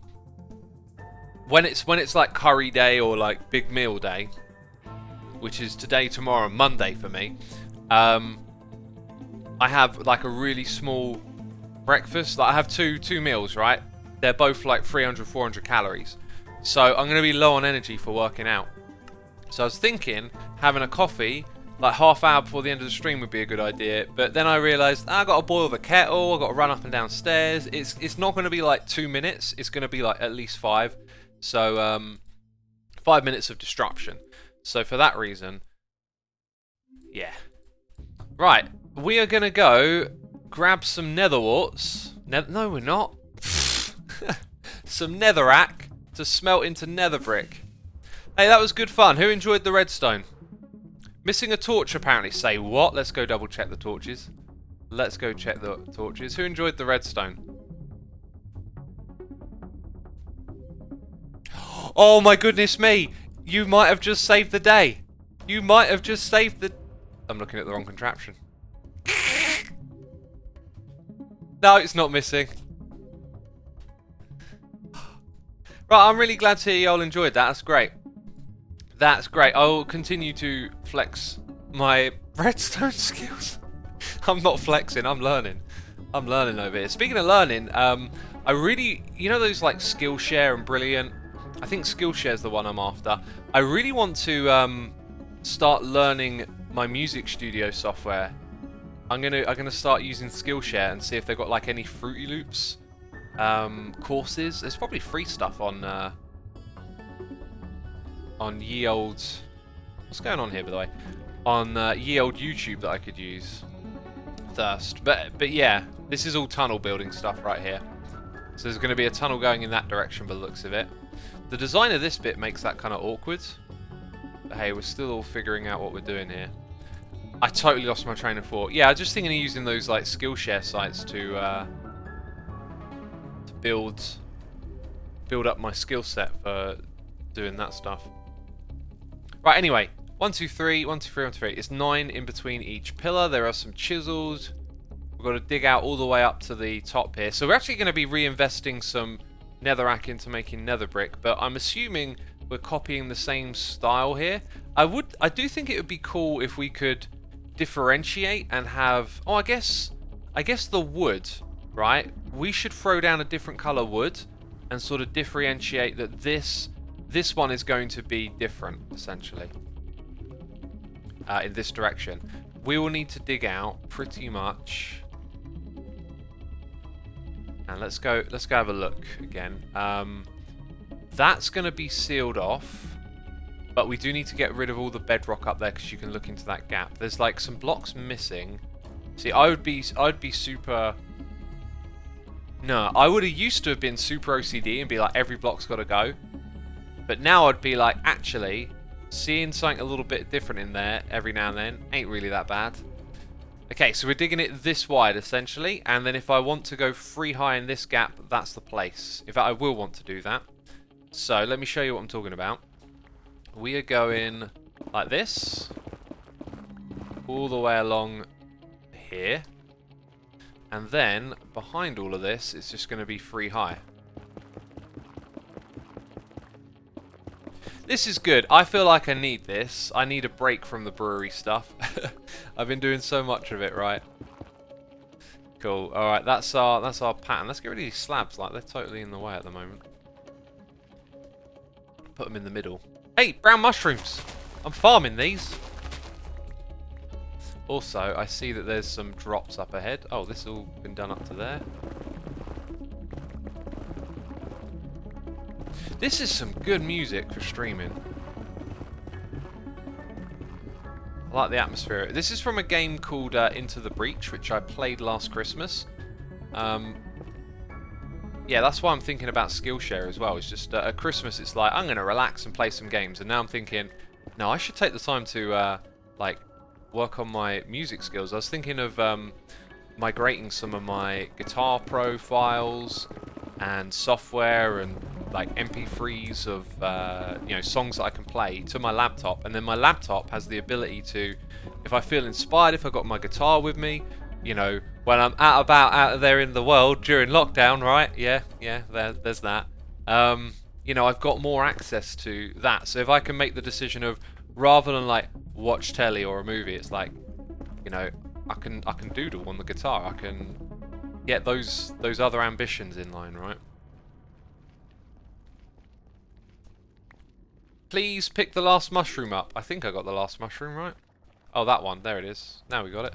When it's like curry day or like big meal day, which is today, tomorrow, and Monday for me, I have like a really small breakfast. Like I have two meals, right? They're both like 300, 400 calories. So I'm going to be low on energy for working out. So I was thinking having a coffee like half hour before the end of the stream would be a good idea. But then I realised I've got to boil the kettle, I've got to run up and down stairs. It's not going to be like 2 minutes. It's going to be like at least 5. So 5 minutes of disruption. So for that reason, yeah. Right, we are going to go grab some nether warts. No, we're not. Some netherrack to smelt into nether brick. Hey, that was good fun. Who enjoyed the redstone? Missing a torch, apparently. Say what? Let's go double check the torches. Let's go check the torches. Who enjoyed the redstone? Oh my goodness me! You might have just saved the day. You might have just saved the... I'm looking at the wrong contraption. No, it's not missing. Right, I'm really glad to hear you all enjoyed that. That's great. That's great. I'll continue to flex my redstone skills. I'm not flexing, I'm learning. I'm learning over here. Speaking of learning, I really... You know those like Skillshare and Brilliant? I think Skillshare is the one I'm after. I really want to start learning my music studio software. I'm gonna start using Skillshare and see if they've got like any Fruity Loops courses. There's probably free stuff on ye old... What's going on here, by the way? On ye old YouTube that I could use. Thirst. But yeah, this is all tunnel building stuff right here. So there's going to be a tunnel going in that direction by the looks of it. The design of this bit makes that kind of awkward. But hey, we're still all figuring out what we're doing here. I totally lost my train of thought. Yeah, I was just thinking of using those like Skillshare sites to build up my skill set for doing that stuff. Right, anyway, 1, 2, 3, 1, 2, 3, 1, 2, 3. It's 9 in between each pillar. There are some chisels. We've got to dig out all the way up to the top here. So we're actually going to be reinvesting some netherrack into making nether brick, but I'm assuming we're copying the same style here. I do think it would be cool if we could differentiate and have... Oh, I guess the wood, right? We should throw down a different color wood and sort of differentiate that this this one is going to be different, essentially, in this direction. We will need to dig out pretty much, and let's go have a look again. That's going to be sealed off, but we do need to get rid of all the bedrock up there because you can look into that gap. There's like some blocks missing. See, I'd be super. No, I would have used to have been super OCD and be like, every block's got to go. But now I'd be like, actually, seeing something a little bit different in there every now and then ain't really that bad. Okay, so we're digging it this wide, essentially. And then if I want to go free high in this gap, that's the place. In fact, I will want to do that. So let me show you what I'm talking about. We are going like this. All the way along here. And then, behind all of this, it's just going to be free high. This is good. I feel like I need this. I need a break from the brewery stuff. I've been doing so much of it, right? Cool. Alright, that's our pattern. Let's get rid of these slabs. Like, they're totally in the way at the moment. Put them in the middle. Hey, brown mushrooms! I'm farming these. Also, I see that there's some drops up ahead. Oh, this has all been done up to there. This is some good music for streaming. I like the atmosphere. This is from a game called Into the Breach, which I played last Christmas. Yeah, that's why I'm thinking about Skillshare as well. It's just at Christmas, it's like, I'm going to relax and play some games. And now I'm thinking, no, I should take the time to, like, work on my music skills. I was thinking of migrating some of my Guitar Pro files and software and like MP3s of you know, songs that I can play to my laptop, and then my laptop has the ability to, if I feel inspired, if I got my guitar with me, you know, when I'm out there in the world during lockdown, right? Yeah, there's that. You know, I've got more access to that. So if I can make the decision of, rather than like watch telly or a movie, it's like, you know, I can doodle on the guitar. I can get those other ambitions in line, right? Please pick the last mushroom up. I think I got the last mushroom, right? Oh, that one. There it is. Now we got it.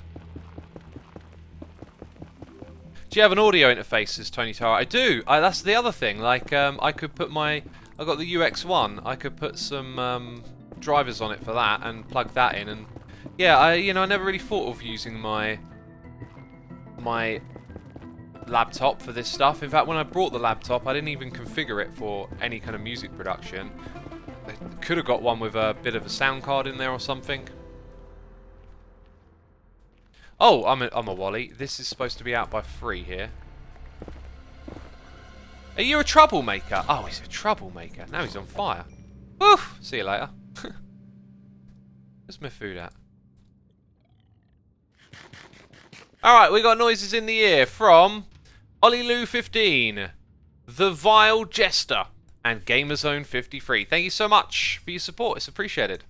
Do you have an audio interface, says Tony Tara? I do. That's the other thing. Like, I could put I got the UX1. I could put some drivers on it for that and plug that in. And yeah, I never really thought of using my laptop for this stuff. In fact, when I brought the laptop, I didn't even configure it for any kind of music production. I could have got one with a bit of a sound card in there or something. Oh, I'm a Wally. This is supposed to be out by 3 here. Are you a troublemaker? Oh, he's a troublemaker. Now he's on fire. Woof! See you later. Where's my food at? Alright, we got noises in the ear from Ollyloo15, The Vile Jester, and Gamerzone53. Thank you so much for your support. It's appreciated.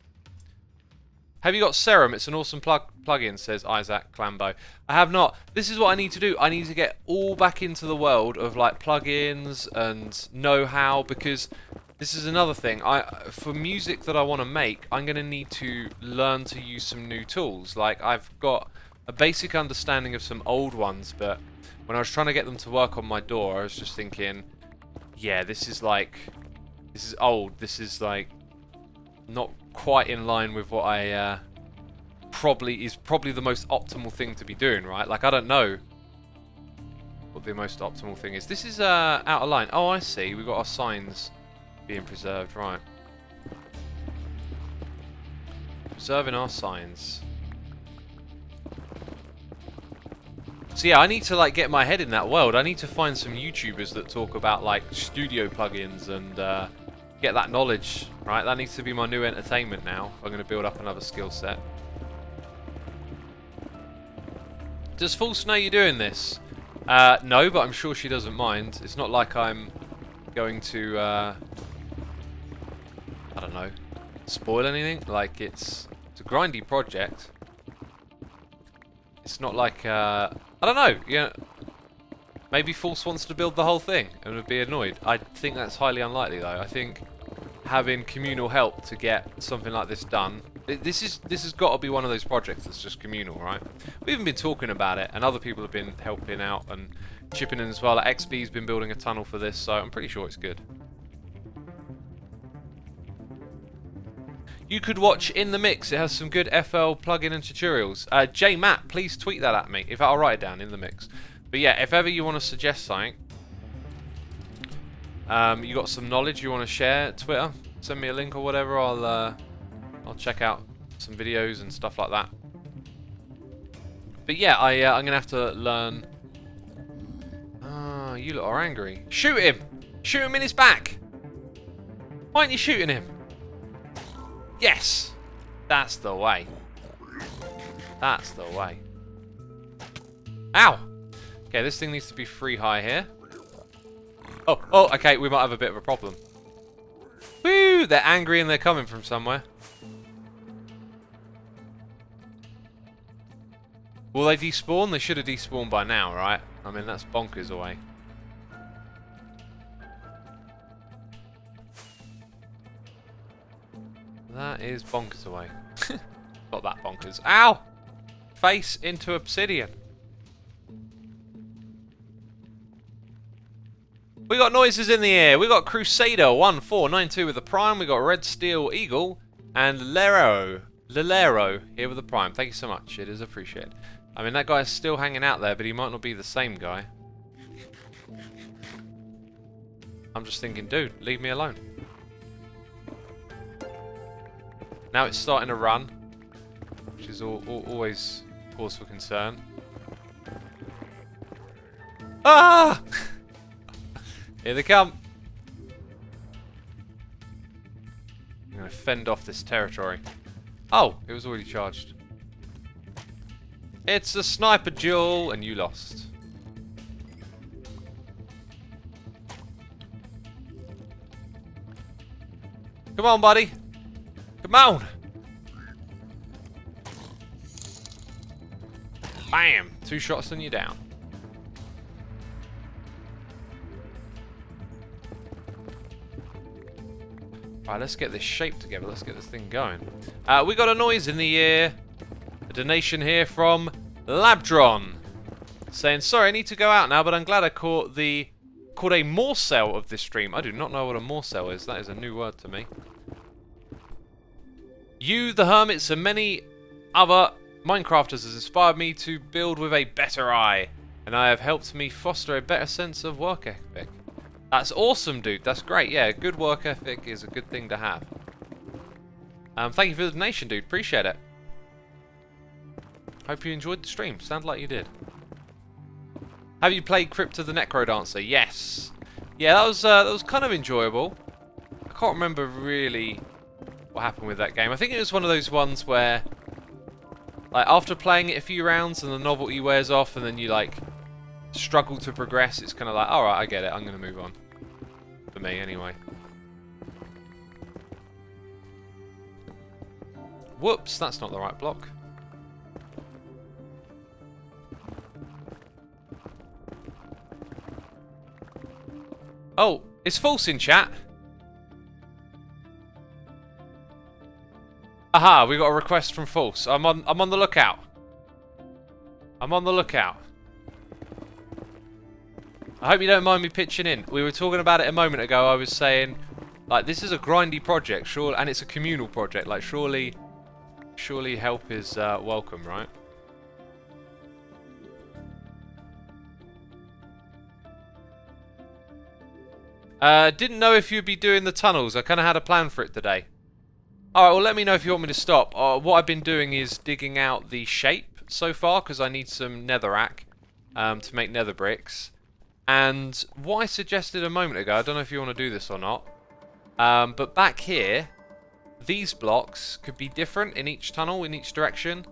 Have you got Serum? It's an awesome plugin, says Isaac Clambo. I have not. This is what I need to do. I need to get all back into the world of like plugins and know-how, because this is another thing. For music that I want to make, I'm going to need to learn to use some new tools. Like, I've got a basic understanding of some old ones, but when I was trying to get them to work on my DAW, I was just thinking, yeah, this is old. This is like not quite in line with what I probably the most optimal thing to be doing, right? Like, I don't know what the most optimal thing is. This is out of line. Oh, I see. We've got our signs being preserved, right? Preserving our signs. So yeah, I need to like get my head in that world. I need to find some YouTubers that talk about like studio plugins and get that knowledge, right? That needs to be my new entertainment now. I'm going to build up another skill set. Does False know you're doing this? No, but I'm sure she doesn't mind. It's not like I'm going to, I don't know, spoil anything. Like, it's a grindy project. It's not like, I don't know, maybe False wants to build the whole thing and would be annoyed. I think that's highly unlikely, though. I think having communal help to get something like this done. This has got to be one of those projects that's just communal, right? We've even been talking about it, and other people have been helping out and chipping in as well. Like XB's been building a tunnel for this, so I'm pretty sure it's good. You could watch In The Mix. It has some good FL plugin and tutorials. J Matt, please tweet that at me. If I'll write it down, In The Mix. But yeah, if ever you want to suggest something, you got some knowledge you want to share, Twitter, send me a link or whatever. I'll check out some videos and stuff like that. But yeah, I'm gonna have to learn. Ah, you lot are angry. Shoot him! Shoot him in his back! Why aren't you shooting him? Yes! That's the way. That's the way. Ow! Okay, this thing needs to be free high here. Oh, okay, we might have a bit of a problem. Woo! They're angry and they're coming from somewhere. Will they despawn? They should have despawned by now, right? I mean, that's bonkers away. That is bonkers away. Not that bonkers. Ow! Face into obsidian. We got noises in the air. We got Crusader 1492 with the Prime. We got Red Steel Eagle and Lero here with the Prime. Thank you so much. It is appreciated. I mean, that guy is still hanging out there, but he might not be the same guy. I'm just thinking, dude, leave me alone. Now it's starting to run, which is always cause for concern. Ah! Here they come. I'm going to fend off this territory. Oh, it was already charged. It's a sniper duel, and you lost. Come on, buddy. Come on. Bam. 2 shots and you're down. Right, let's get this shape together. Let's get this thing going. We got a noise in the air. A donation here from Labdron. Saying, sorry, I need to go out now, but I'm glad I caught a morsel of this stream. I do not know what a morsel is. That is a new word to me. You, the Hermits, and many other Minecrafters has inspired me to build with a better eye, and I have helped me foster a better sense of work ethic. That's awesome, dude. That's great. Yeah, good work ethic is a good thing to have. Thank you for the donation, dude. Appreciate it. Hope you enjoyed the stream. Sounds like you did. Have you played Crypto the Necrodancer? Yes. Yeah, that was kind of enjoyable. I can't remember really what happened with that game. I think it was one of those ones where, like, after playing it a few rounds and the novelty wears off, and then you like struggle to progress, it's kind of like, all right, I get it. I'm gonna move on. For me, anyway. Whoops, that's not the right block. Oh, it's false in chat. Aha, we got a request from False. I'm on the lookout. I'm on the lookout. I hope you don't mind me pitching in. We were talking about it a moment ago. I was saying, like, this is a grindy project, sure, and it's a communal project. Like, surely help is welcome, right? Didn't know if you'd be doing the tunnels. I kind of had a plan for it today. Alright, well, let me know if you want me to stop. What I've been doing is digging out the shape so far, because I need some netherrack to make nether bricks. And what I suggested a moment ago, I don't know if you want to do this or not, but back here, these blocks could be different in each tunnel, in each direction.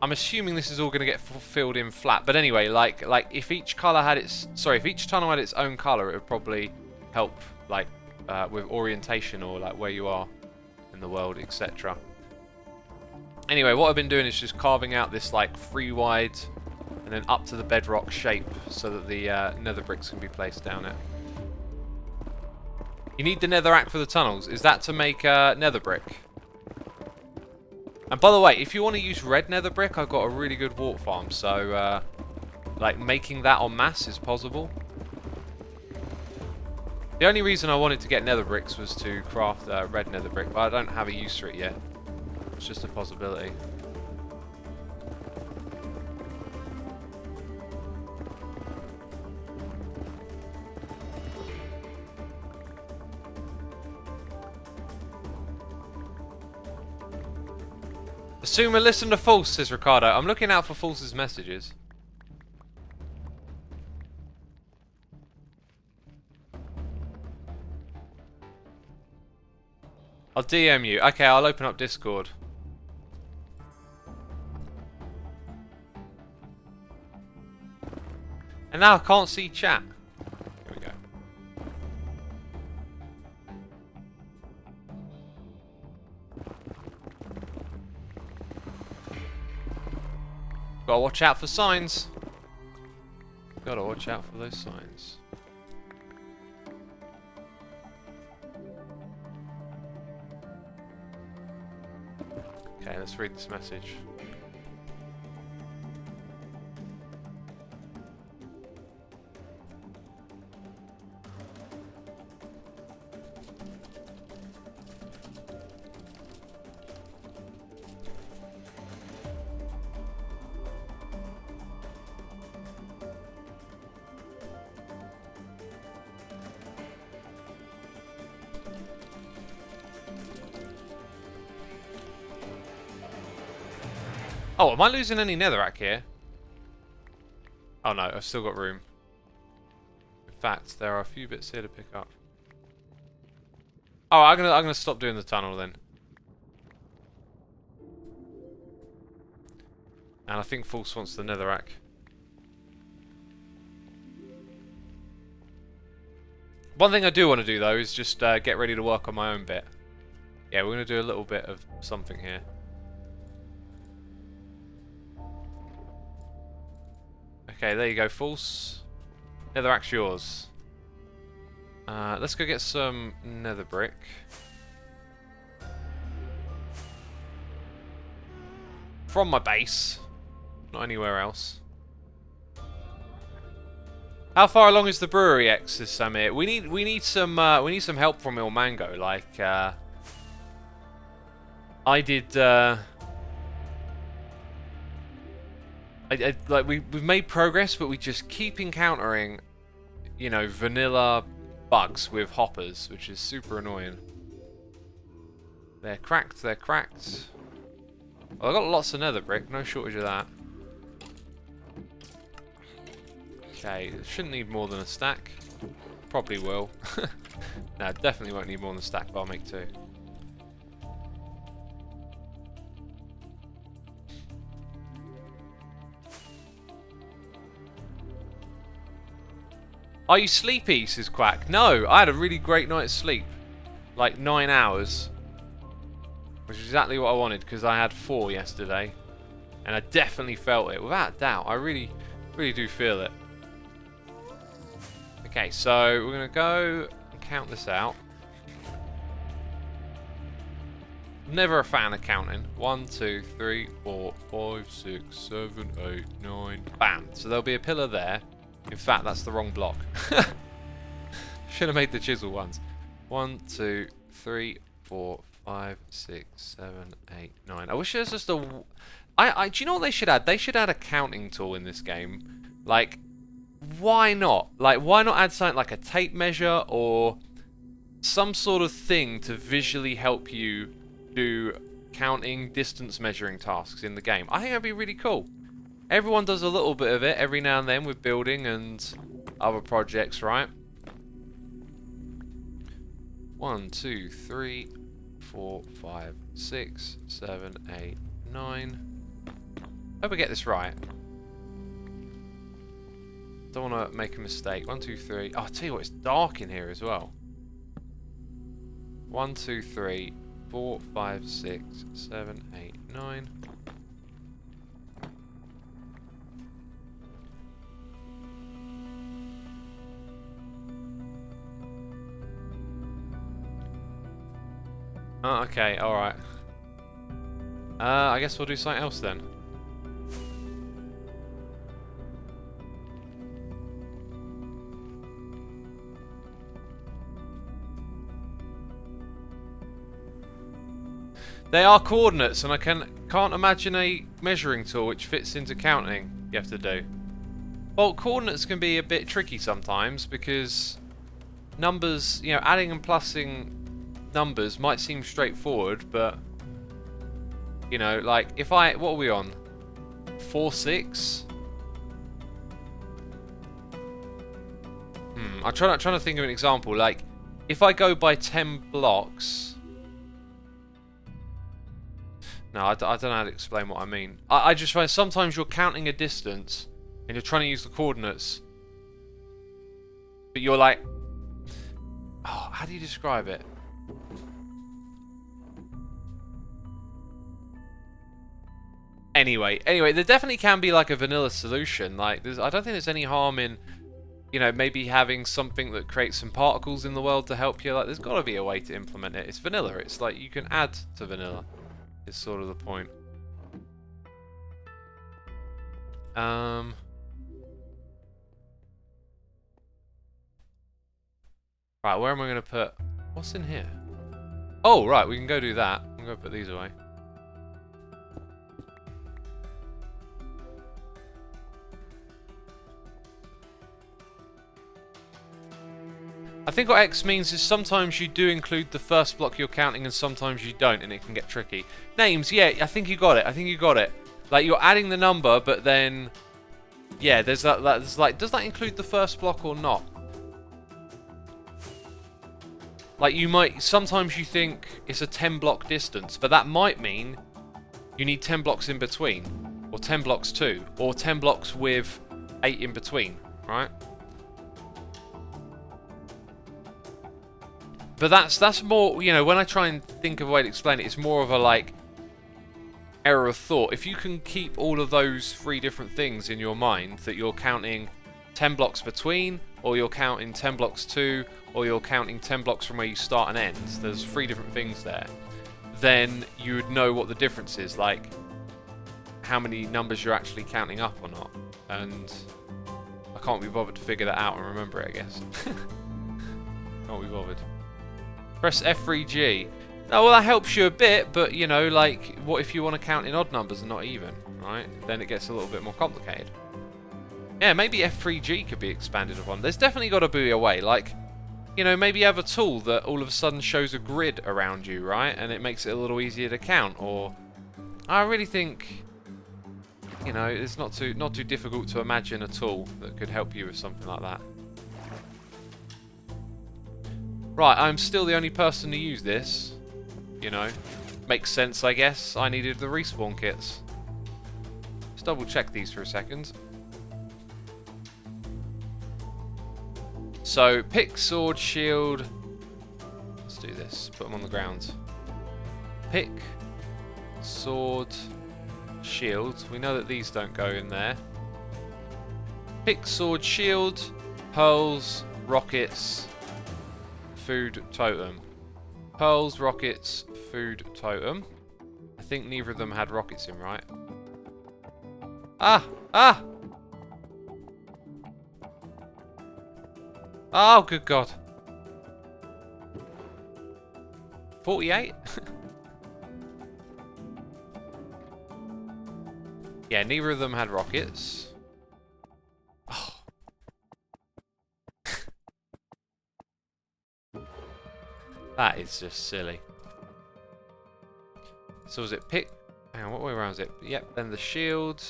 I'm assuming this is all going to get filled in flat, but anyway, like if each color had its, if each tunnel had its own color, it would probably help, like, with orientation or like where you are in the world, etc. Anyway, what I've been doing is just carving out this like free wide and then up to the bedrock shape so that the nether bricks can be placed down it. You need the netherrack for the tunnels. Is that to make nether brick? And by the way, if you want to use red nether brick, I've got a really good warp farm. So, like, making that en masse is possible. The only reason I wanted to get nether bricks was to craft red nether brick, but I don't have a use for it yet. It's just a possibility. Assumer, listen to False, says Ricardo. I'm looking out for False's messages. I'll DM you. Okay, I'll open up Discord. And now I can't see chat. Here we go. Gotta watch out for signs. Gotta watch out for those signs. Okay, let's read this message. Oh, am I losing any netherrack here? Oh no, I've still got room. In fact, there are a few bits here to pick up. Oh, I'm gonna stop doing the tunnel then. And I think False wants the netherrack. One thing I do want to do though is just get ready to work on my own bit. Yeah, we're gonna do a little bit of something here. Okay, there you go, False. Netherrack's yours. Let's go get some nether brick. From my base, not anywhere else. How far along is the brewery, X? Says Samir. We need some help from Il Mango. Like I did. Like we've made progress, but we just keep encountering, you know, vanilla bugs with hoppers, which is super annoying. They're cracked. They're cracked. Well, I've got lots of nether brick. No shortage of that. Okay, shouldn't need more than a stack. Probably will. No, definitely won't need more than a stack, but I'll make two. Are you sleepy, says Quack? No, I had a really great night's sleep. Like 9 hours. Which is exactly what I wanted, because I had 4 yesterday. And I definitely felt it, without a doubt. I really do feel it. Okay, so we're going to go and count this out. Never a fan of counting. 1, 2, 3, 4, 5, 6, 7, 8, 9. Bam. So there'll be a pillar there. In fact, that's the wrong block. Should have made the chisel ones. 1, 2, 3, 4, 5, 6, 7, 8, 9. I wish there was just a... do you know what they should add? They should add a counting tool in this game. Like, why not? Like, why not add something like a tape measure or some sort of thing to visually help you do counting, distance measuring tasks in the game? I think that'd be really cool. Everyone does a little bit of it every now and then with building and other projects, right? 1, 2, 3, 4, 5, 6, 7, 8, 9. Hope I get this right. Don't want to make a mistake. 1, 2, 3. Oh, I'll tell you what, it's dark in here as well. 1, 2, 3, 4, 5, 6, 7, 8, 9. Oh, okay, alright. I guess we'll do something else then. They are coordinates, and I can't imagine a measuring tool which fits into counting you have to do. Well, coordinates can be a bit tricky sometimes because numbers, you know, adding and plussing numbers might seem straightforward, but you know, like if what are we on? 4, 6? I'm trying to think of an example. Like, if I go by 10 blocks. No, I don't know how to explain what I mean. I just find sometimes you're counting a distance and you're trying to use the coordinates, but you're like, oh, how do you describe it? Anyway, there definitely can be like a vanilla solution. Like, I don't think there's any harm in, you know, maybe having something that creates some particles in the world to help you. Like, there's got to be a way to implement it. It's vanilla. It's like you can add to vanilla. Is sort of the point. Right, where am I going to put... What's in here? Oh, right, we can go do that. I'm going to put these away. I think what X means is sometimes you do include the first block you're counting and sometimes you don't, and it can get tricky. Names, yeah, I think you got it. Like, you're adding the number, but then... Yeah, there's like, does that include the first block or not? Like, sometimes you think it's a 10 block distance, but that might mean you need 10 blocks in between, or 10 blocks too, or 10 blocks with 8 in between, right? But that's more, you know, when I try and think of a way to explain it, it's more of a, like, error of thought. If you can keep all of those 3 different things in your mind, that you're counting 10 blocks between, or you're counting 10 blocks to, or you're counting 10 blocks from where you start and end, there's 3 different things there, then you would know what the difference is, like how many numbers you're actually counting up or not. And I can't be bothered to figure that out and remember it, I guess. Can't be bothered. Press F3G. Oh, well, that helps you a bit, but, you know, like, what if you want to count in odd numbers and not even, right? Then it gets a little bit more complicated. Yeah, maybe F3G could be expanded upon. There's definitely got to be a way, like, you know, maybe you have a tool that all of a sudden shows a grid around you, right? And it makes it a little easier to count, or... I really think, you know, it's not too difficult to imagine a tool that could help you with something like that. Right, I'm still the only person to use this. You know, makes sense, I guess. I needed the respawn kits. Let's double check these for a second. So, pick, sword, shield. Let's do this. Put them on the ground. Pick, sword, shield. We know that these don't go in there. Pick, sword, shield, pearls, rockets, food, totem. Pearls, rockets, food, totem. I think neither of them had rockets in, right? Ah! Ah! Oh, good God. 48? Yeah, neither of them had rockets. Oh. That is just silly. So was it pick? Hang on, what way around is it? Yep, then the shield.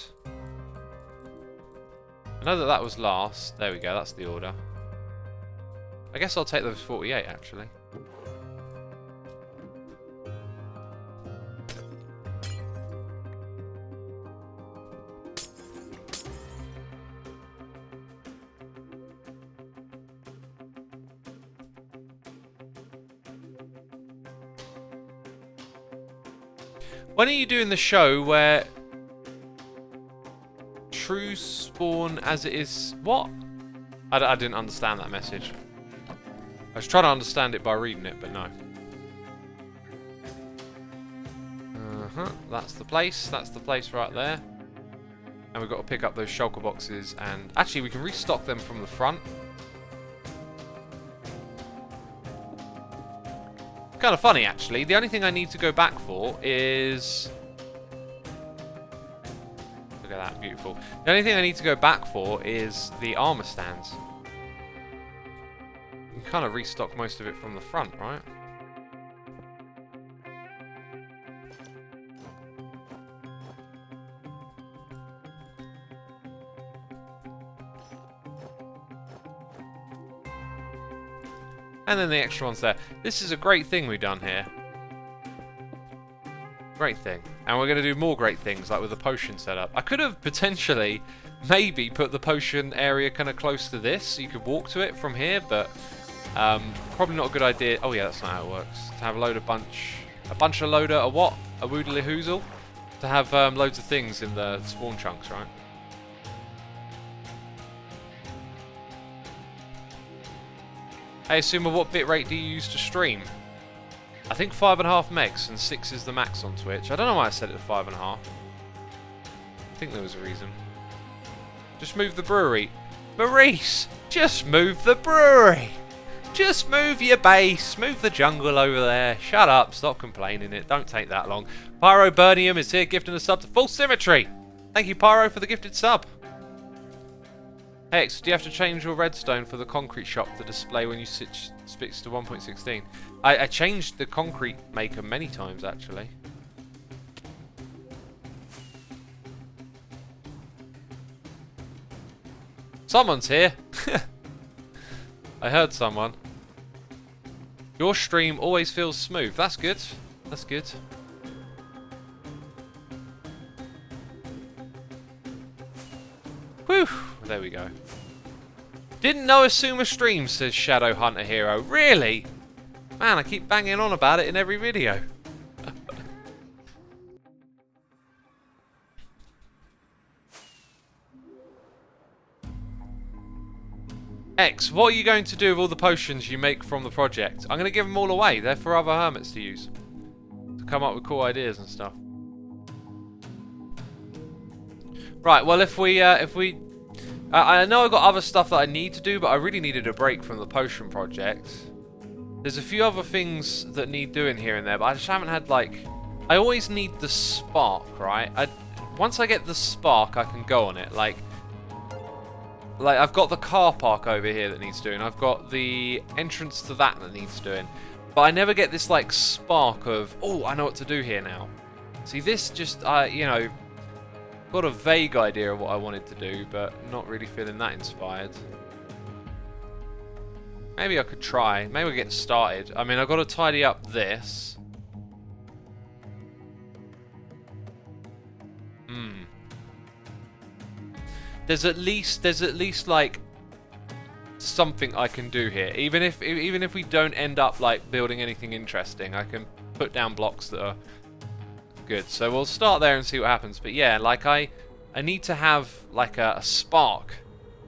I know that was last. There we go, that's the order. I guess I'll take those 48 actually. When are you doing the show where true spawn as it is? What? I didn't understand that message. I was trying to understand it by reading it, but no. That's the place. That's the place right there. And we've got to pick up those shulker boxes, and actually we can restock them from the front. Kind of funny, actually. The only thing I need to go back for is... Look at that, beautiful. The only thing I need to go back for is the armor stands. You can kind of restock most of it from the front, right? And then the extra ones there. This is a great thing we've done here. Great thing. And we're going to do more great things, like with the potion setup. I could have potentially, maybe, put the potion area kind of close to this, so you could walk to it from here, but probably not a good idea. Oh yeah, that's not how it works. To have a bunch of loader, a what? A woodly hoozle? To have loads of things in the spawn chunks, right? Hey Sumo, what bitrate do you use to stream? I think 5.5 megs and 6 is the max on Twitch. I don't know why I set it to 5.5. I think there was a reason. Just move the brewery. Maurice, just move the brewery. Just move your base. Move the jungle over there. Shut up. Stop complaining. It don't take that long. Pyro Burnium is here gifting a sub to Full Symmetry. Thank you, Pyro, for the gifted sub. Hex, do you have to change your redstone for the concrete shop to display when you switch to 1.16? I changed the concrete maker many times, actually. Someone's here. I heard someone. Your stream always feels smooth. That's good. That's good. Whew. There we go. Didn't know Asuma streams, says Shadow Hunter Hero. Really? Man, I keep banging on about it in every video. X, what are you going to do with all the potions you make from the project? I'm going to give them all away. They're for other hermits to use. To come up with cool ideas and stuff. Right, well if we I know I've got other stuff that I need to do, but I really needed a break from the potion project. There's a few other things that need doing here and there, but I just haven't had, like... I always need the spark, right? Once I get the spark, I can go on it. Like, I've got the car park over here that needs doing. I've got the entrance to that needs doing. But I never get this, like, spark of, oh, I know what to do here now. See, this just, you know... Got a vague idea of what I wanted to do, but not really feeling that inspired. Maybe I could try. Maybe we'll get started. I mean, I've got to tidy up this. There's at least like something I can do here. Even if we don't end up like building anything interesting, I can put down blocks that are good. So we'll start there and see what happens. But yeah, like I need to have like a spark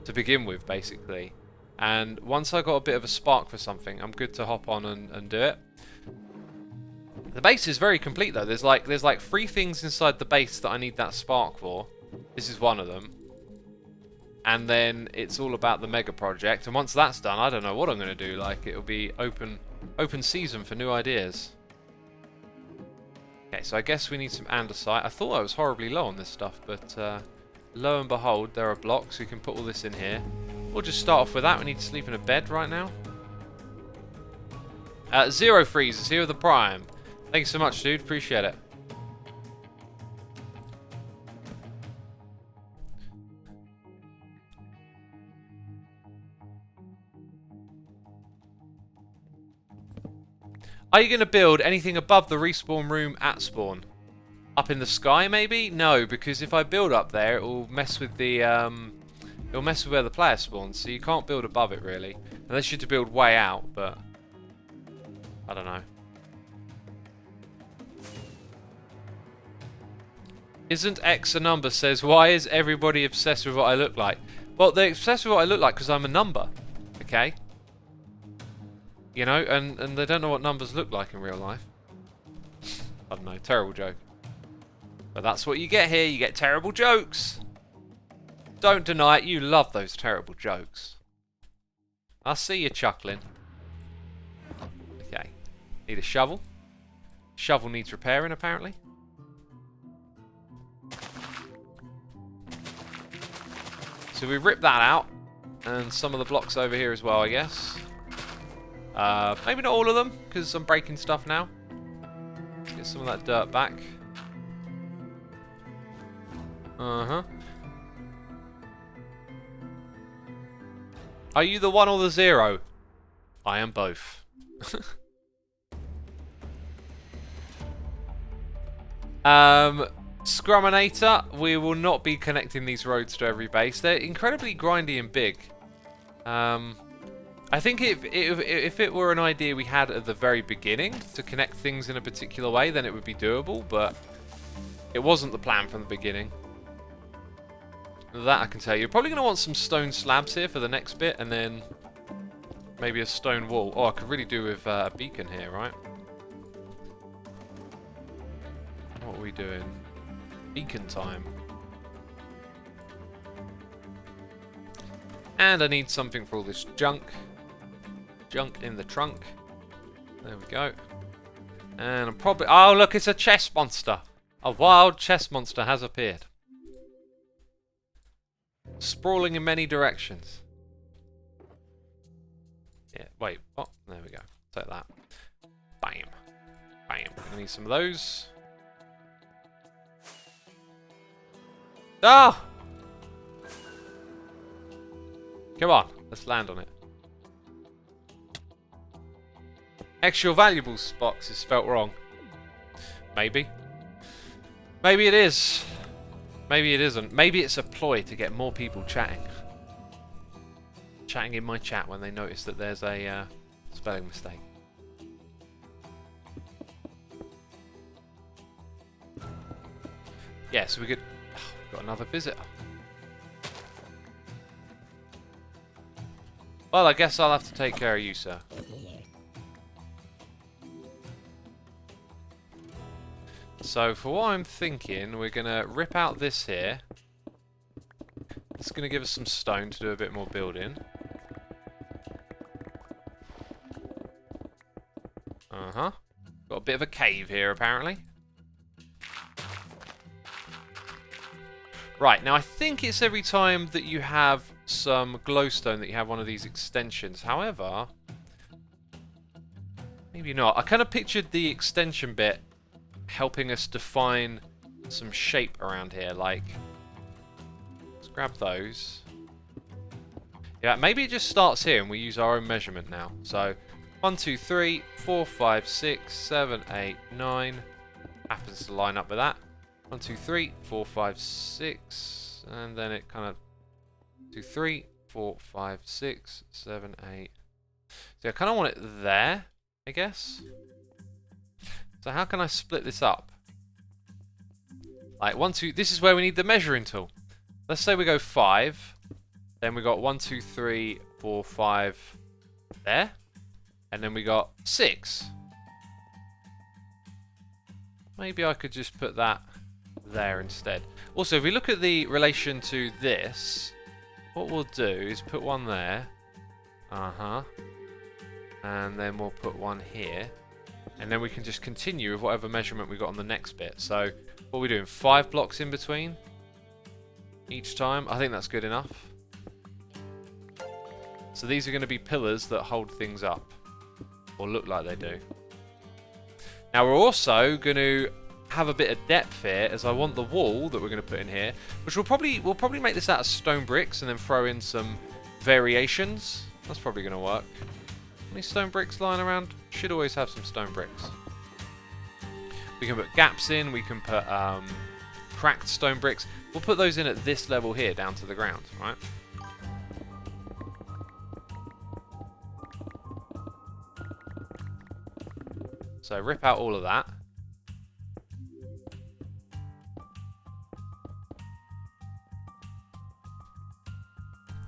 to begin with, basically. And once I got a bit of a spark for something, I'm good to hop on and do it. The base is very complete though. There's like 3 things inside the base that I need that spark for. This is one of them. And then it's all about the mega project. And once that's done, I don't know what I'm going to do. Like, it'll be open season for new ideas. Okay, so I guess we need some andesite. I thought I was horribly low on this stuff, but lo and behold, there are blocks. We can put all this in here. We'll just start off with that. We need to sleep in a bed right now. Zero Freeze is here with the Prime. Thanks so much, dude. Appreciate it. Are you going to build anything above the respawn room at spawn? Up in the sky, maybe? No, because if I build up there, it will mess with the it'll mess with where the player spawns. So you can't build above it really, unless you're to build way out. But I don't know. Isn't X a number? Says, why is everybody obsessed with what I look like? Well, they're obsessed with what I look like because I'm a number. Okay. You know, and they don't know what numbers look like in real life. I don't know, terrible joke. But that's what you get here. You get terrible jokes. Don't deny it. You love those terrible jokes. I see you chuckling. Okay. Need a shovel. Shovel needs repairing, apparently. So we rip that out. And some of the blocks over here as well, I guess. Maybe not all of them, because I'm breaking stuff now. Let's get some of that dirt back. Uh-huh. Are you the 1 or the 0? I am both. Scruminator, we will not be connecting these roads to every base. They're incredibly grindy and big. I think if it were an idea we had at the very beginning to connect things in a particular way, then it would be doable, but it wasn't the plan from the beginning. That I can tell you. You're probably going to want some stone slabs here for the next bit, and then maybe a stone wall. Oh, I could really do with a beacon here, right? What are we doing? Beacon time. And I need something for all this junk. Junk in the trunk. There we go. And I'm probably... Oh, look, it's a chest monster. A wild chest monster has appeared. Sprawling in many directions. Yeah, wait. Oh, there we go. Take that. Bam. Bam. I need some of those. Ah! Come on. Let's land on it. Extra valuables box is spelt wrong. Maybe. Maybe it is. Maybe it isn't. Maybe it's a ploy to get more people chatting. Chatting in my chat when they notice that there's a spelling mistake. Yeah, so we could... Oh, we've got another visitor. Well, I guess I'll have to take care of you, sir. So, for what I'm thinking, we're going to rip out this here. It's going to give us some stone to do a bit more building. Uh-huh. Got a bit of a cave here, apparently. Right, now I think it's every time that you have some glowstone that you have one of these extensions. However, maybe not. I kind of pictured the extension bit helping us define some shape around here, like, let's grab those. Yeah, maybe it just starts here and we use our own measurement now. So 1, 2, 3, 4, 5, 6, 7, 8, 9 happens to line up with that. 1, 2, 3, 4, 5, 6, and then it kind of 2, 3, 4, 5, 6, 7, 8. So I kind of want it there, I guess. So how can I split this up? Like 1, 2. This is where we need the measuring tool. Let's say we go 5. Then we got 1, 2, 3, 4, 5 there, and then we got 6. Maybe I could just put that there instead. Also, if we look at the relation to this, what we'll do is put one there. And then we'll put one here. And then we can just continue with whatever measurement we got on the next bit. So, what are we doing? 5 blocks in between each time? I think that's good enough. So these are going to be pillars that hold things up. Or look like they do. Now we're also going to have a bit of depth here, as I want the wall that we're going to put in here, which we'll probably make this out of stone bricks and then throw in some variations. That's probably going to work. Any stone bricks lying around? Should always have some stone bricks. We can put gaps in, we can put cracked stone bricks. We'll put those in at this level here, down to the ground, right? So rip out all of that.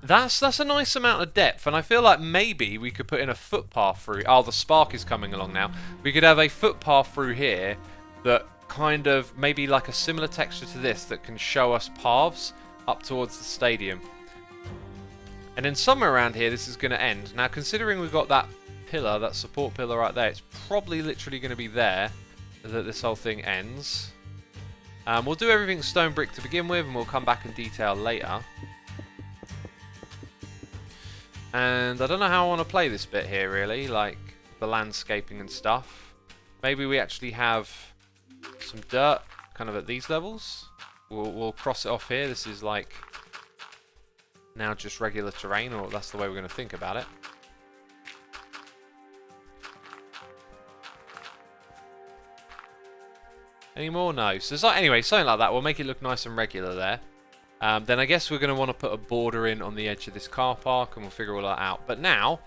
That's a nice amount of depth, and I feel like maybe we could put in a footpath through. Oh, the spark is coming along now. We could have a footpath through here that kind of maybe like a similar texture to this that can show us paths up towards the stadium. And then somewhere around here this is going to end. Now considering we've got that pillar, that support pillar right there, it's probably literally going to be there that this whole thing ends. We'll do everything stone brick to begin with, and we'll come back in detail later. And I don't know how I want to play this bit here really, like the landscaping and stuff. Maybe we actually have some dirt kind of at these levels. We'll cross it off here. This is like now just regular terrain, or that's the way we're going to think about it. Any more? No. So anyway, something like that. We'll make it look nice and regular there. Then I guess we're going to want to put a border in on the edge of this car park, and we'll figure all that out. But now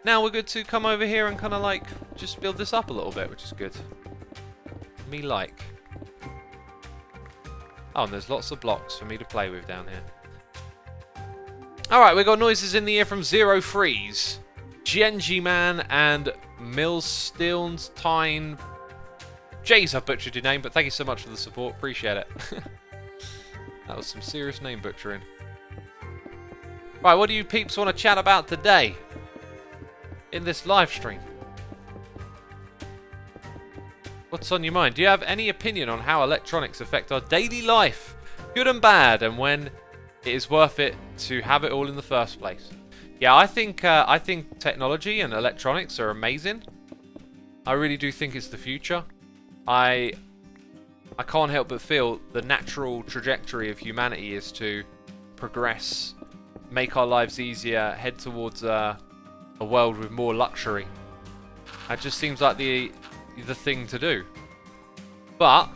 we're good to come over here and kind of like just build this up a little bit, which is good. Me like. Oh, and there's lots of blocks for me to play with down here. Alright, we got noises in the ear from Zero Freeze, Genji Man, and Millstilnstein. Jays, I've butchered your name, but thank you so much for the support. Appreciate it. That was some serious name butchering. Right, what do you peeps want to chat about today in this live stream? What's on your mind? Do you have any opinion on how electronics affect our daily life, good and bad, and when it is worth it to have it all in the first place? Yeah, I think technology and electronics are amazing. I really do think it's the future. I can't help but feel the natural trajectory of humanity is to progress, make our lives easier, head towards a world with more luxury. That just seems like the thing to do. But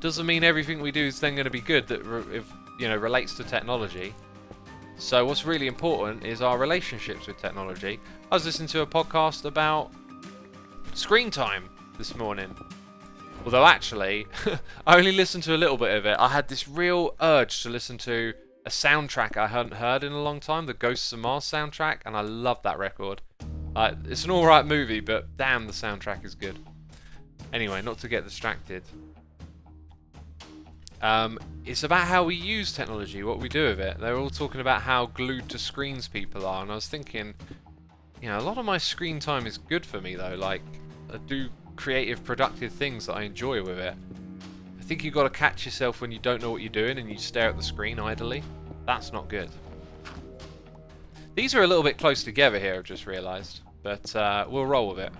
doesn't mean everything we do is then going to be good that relates to technology. So what's really important is our relationships with technology. I was listening to a podcast about screen time this morning. Although actually, I only listened to a little bit of it. I had this real urge to listen to a soundtrack I hadn't heard in a long time, the Ghosts of Mars soundtrack, and I love that record. It's an alright movie, but damn, the soundtrack is good. Anyway, not to get distracted. It's about how we use technology, what we do with it. They're all talking about how glued to screens people are, and I was thinking, a lot of my screen time is good for me though. Like, I do creative, productive things that I enjoy with it. I think you've got to catch yourself when you don't know what you're doing and you stare at the screen idly. That's not good. These are a little bit close together here, I've just realised. But we'll roll with it.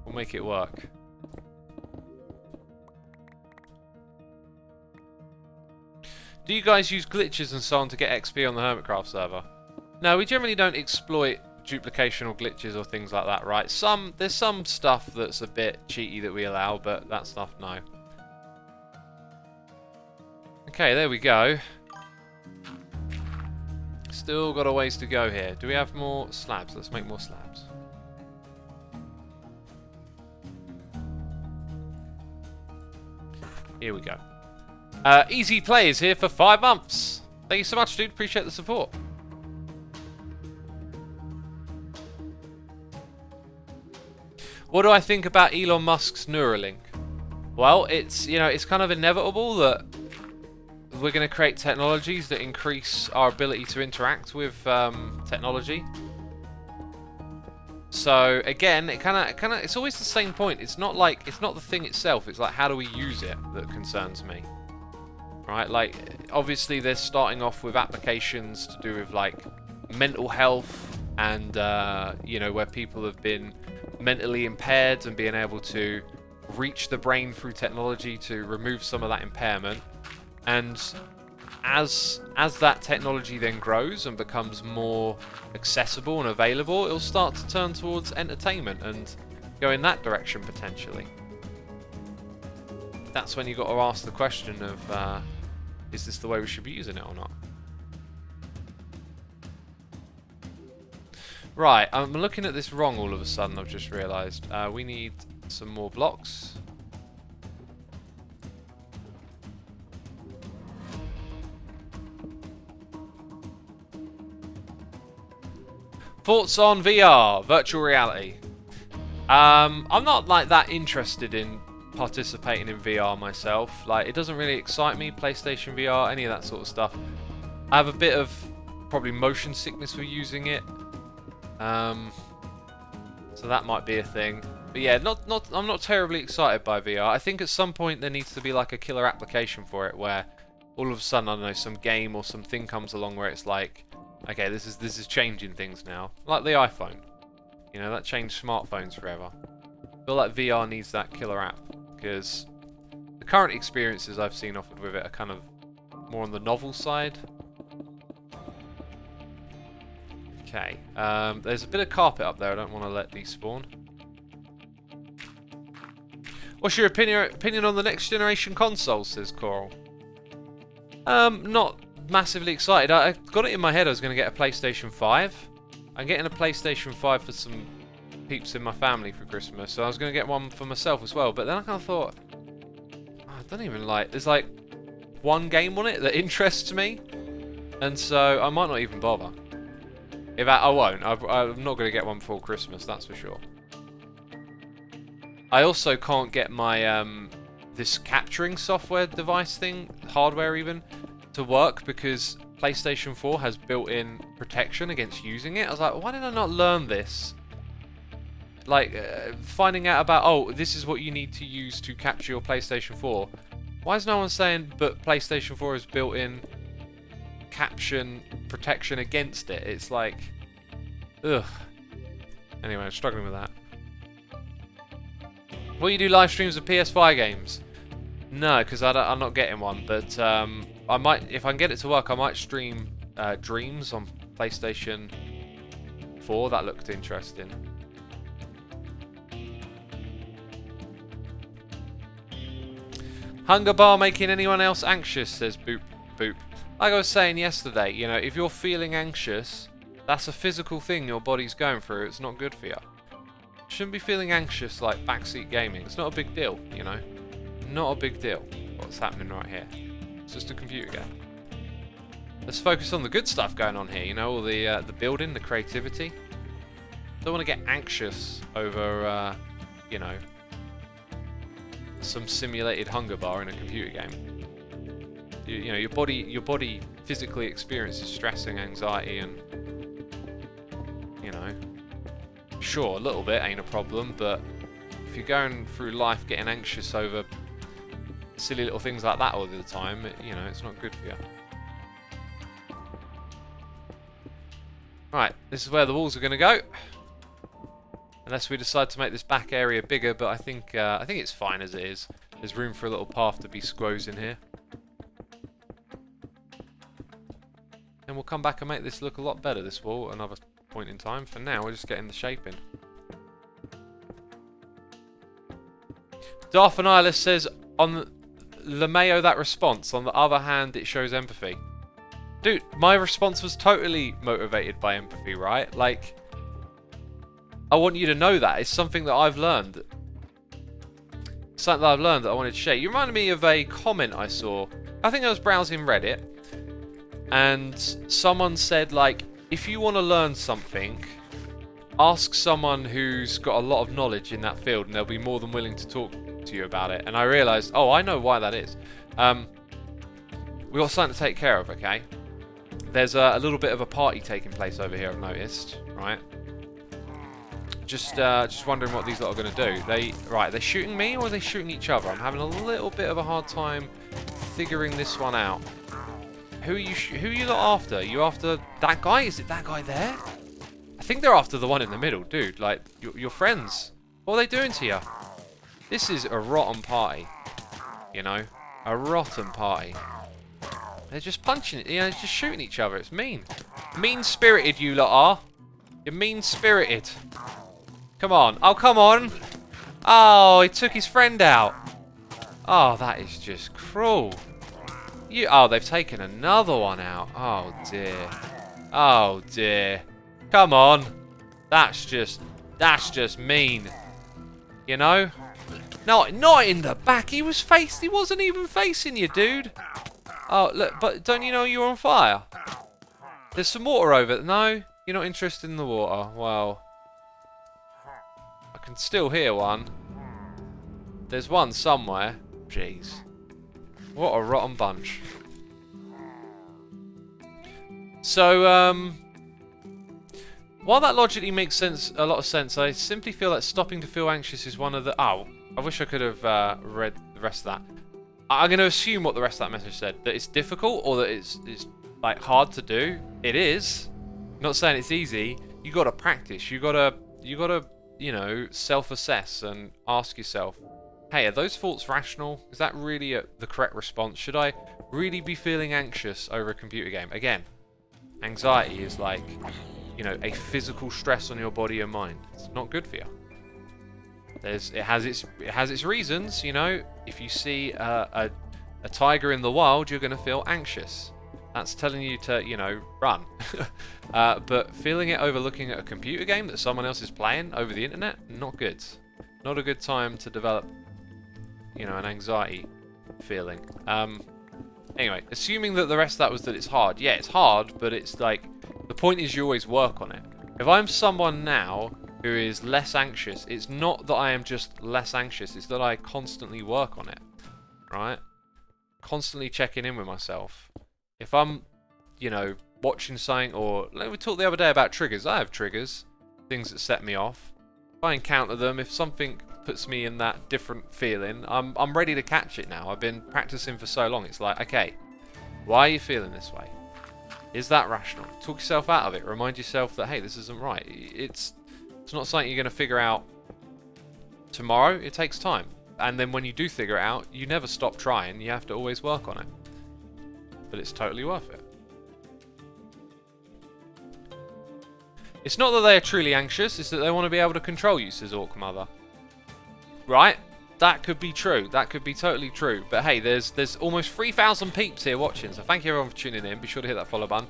We'll make it work. Do you guys use glitches and so on to get XP on the Hermitcraft server? No, we generally don't exploit duplication or glitches or things like that, right? There's some stuff that's a bit cheaty that we allow, but that stuff, no. Okay, there we go. Still got a ways to go here. Do we have more slabs? Let's make more slabs. Here we go. Easy Play is here for 5 months. Thank you so much, dude. Appreciate the support. What do I think about Elon Musk's Neuralink? Well, it's kind of inevitable that we're going to create technologies that increase our ability to interact with technology. So again, it's always the same point. It's not the thing itself. It's like, how do we use it that concerns me, right? Like, obviously they're starting off with applications to do with like mental health and where people have been mentally impaired and being able to reach the brain through technology to remove some of that impairment. And as that technology then grows and becomes more accessible and available, it'll start to turn towards entertainment and go in that direction potentially. That's when you've got to ask the question of, is this the way we should be using it or not? Right, I'm looking at this wrong all of a sudden, I've just realised. We need some more blocks. Thoughts on VR, virtual reality? I'm not like that interested in participating in VR myself. Like, it doesn't really excite me, PlayStation VR, any of that sort of stuff. I have a bit of probably motion sickness with using it. So that might be a thing. But yeah, I'm not terribly excited by VR. I think at some point there needs to be like a killer application for it where all of a sudden, I don't know, some game or something comes along where it's like, okay, this is changing things now. Like the iPhone. You know, that changed smartphones forever. I feel like VR needs that killer app, because the current experiences I've seen offered with it are kind of more on the novel side. Okay, there's a bit of carpet up there. I don't want to let these spawn. What's your opinion on the next generation console, says Coral? Not massively excited. I got it in my head I was going to get a PlayStation 5. I'm getting a PlayStation 5 for some peeps in my family for Christmas, so I was going to get one for myself as well. But then I kind of thought, oh, I don't even like... There's like one game on it that interests me, and so I might not even bother. In fact, I won't. I'm not going to get one before Christmas, that's for sure. I also can't get my this capturing software device thing, hardware even, to work because PlayStation 4 has built-in protection against using it. I was like, why did I not learn this? Like, finding out about, oh, this is what you need to use to capture your PlayStation 4. Why is no one saying, but PlayStation 4 has built-in caption protection against it? It's like, ugh. Anyway, I'm struggling with that. Will you do live streams of PS5 games? No, because I'm not getting one. But I might, if I can get it to work, I might stream Dreams on PlayStation 4. That looked interesting. Hunger bar making anyone else anxious, says Boop Boop. Like I was saying yesterday, you know, if you're feeling anxious, that's a physical thing your body's going through. It's not good for you. Shouldn't be feeling anxious like backseat gaming. It's not a big deal, you know. Not a big deal what's happening right here. It's just a computer game. Let's focus on the good stuff going on here, you know, all the building, the creativity. Don't want to get anxious over, you know, some simulated hunger bar in a computer game. You know, your body physically experiences stress and anxiety, and you know, sure, a little bit ain't a problem, but if you're going through life getting anxious over silly little things like that all the time, you know, it's not good for you. Right, this is where the walls are going to go. Unless we decide to make this back area bigger, but I think it's fine as it is. There's room for a little path to be squoze in here. And we'll come back and make this look a lot better, this wall, at another point in time. For now, we're just getting the shape in. Darth Annihilus says, on LeMayo that response, on the other hand, it shows empathy. Dude, my response was totally motivated by empathy, right? Like, I want you to know that. It's something that I've learned. Something that I've learned that I wanted to share. You reminded me of a comment I saw. I think I was browsing Reddit, and someone said, like, if you want to learn something, ask someone who's got a lot of knowledge in that field, and they'll be more than willing to talk to you about it. And I realised, oh, I know why that is. We've got something to take care of, okay? There's a little bit of a party taking place over here, I've noticed, right? Just wondering what these lot are going to do. Are they shooting me or are they shooting each other? I'm having a little bit of a hard time figuring this one out. Who are you lot after? You after that guy? Is it that guy there? I think they're after the one in the middle, dude. Like, your friends. What are they doing to you? This is a rotten party. You know? A rotten party. They're just punching, you know, just shooting each other. It's mean. Mean-spirited you lot are. You're mean-spirited. Come on. Oh, come on. Oh, he took his friend out. Oh, that is just cruel. Oh, they've taken another one out. Oh, dear. Oh, dear. Come on. That's just mean. You know? No, not in the back. He wasn't even facing you, dude. Oh, look, but don't you know you're on fire? There's some water over there. No, you're not interested in the water. Well, I can still hear one. There's one somewhere. Jeez. What a rotten bunch. So, while that logically makes a lot of sense, I simply feel that stopping to feel anxious is one of the... Oh, I wish I could have read the rest of that. I'm going to assume what the rest of that message said. That it's difficult or that it's like hard to do. It is. I'm not saying it's easy. You got to practice. You got to you know, self-assess and ask yourself, hey, are those thoughts rational? Is that really the correct response? Should I really be feeling anxious over a computer game? Again, anxiety is like, you know, a physical stress on your body and mind. It's not good for you. It has its reasons, you know. If you see a tiger in the wild, you're going to feel anxious. That's telling you to, you know, run. But feeling it over looking at a computer game that someone else is playing over the internet, not good. Not a good time to develop, you know, an anxiety feeling. Anyway, assuming that the rest of that was that it's hard. Yeah, it's hard, but it's like, the point is you always work on it. If I'm someone now who is less anxious, it's not that I am just less anxious, it's that I constantly work on it, right? Constantly checking in with myself. If I'm, you know, watching something, or like we talked the other day about triggers. I have triggers, things that set me off. If I encounter them, if something puts me in that different feeling, I'm ready to catch it now. I've been practicing for so long. It's like, okay, why are you feeling this way? Is that rational? Talk yourself out of it. Remind yourself that, hey, this isn't right. It's not something you're going to figure out tomorrow. It takes time. And then when you do figure it out, you never stop trying. You have to always work on it. But it's totally worth it. It's not that they are truly anxious, it's that they want to be able to control you, says Orc Mother. Right? That could be true. That could be totally true. But hey, there's almost 3,000 peeps here watching, so thank you everyone for tuning in. Be sure to hit that follow button.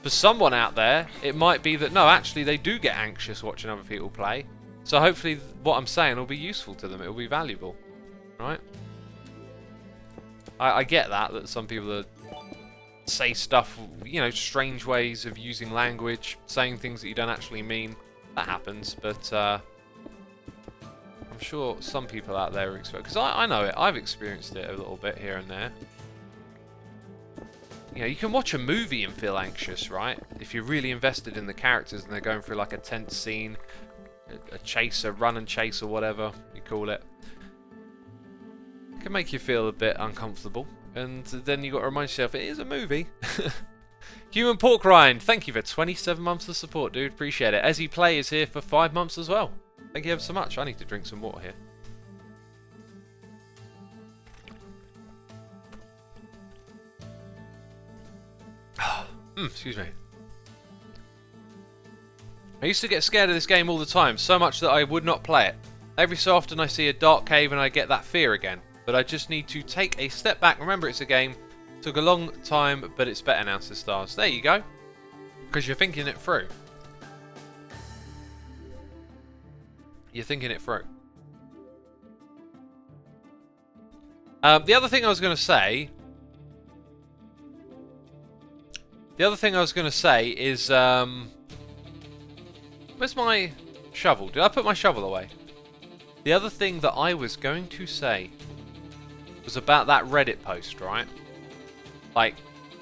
For someone out there, it might be that, no, actually they do get anxious watching other people play. So hopefully what I'm saying will be useful to them. It will be valuable. Right? I get that some people say stuff, you know, strange ways of using language, saying things that you don't actually mean. That happens, but I'm sure some people out there are experienced, because I know it. I've experienced it a little bit here and there. You know, you can watch a movie and feel anxious, right? If you're really invested in the characters and they're going through like a tense scene, a chase, a run and chase, or whatever you call it. It can make you feel a bit uncomfortable. And then you got to remind yourself, it is a movie. Human Pork Rind, thank you for 27 months of support, dude. Appreciate it. Ezzy Play is here for 5 months as well. Thank you ever so much. I need to drink some water here. Excuse me. I used to get scared of this game all the time, so much that I would not play it. Every so often I see a dark cave and I get that fear again. But I just need to take a step back. Remember, it's a game. Took a long time, but it's better now, says Stars. There you go. Because you're thinking it through. You're thinking it through. The other thing I was going to say... is... where's my shovel? Did I put my shovel away? The other thing that I was going to say was about that Reddit post, right? Like,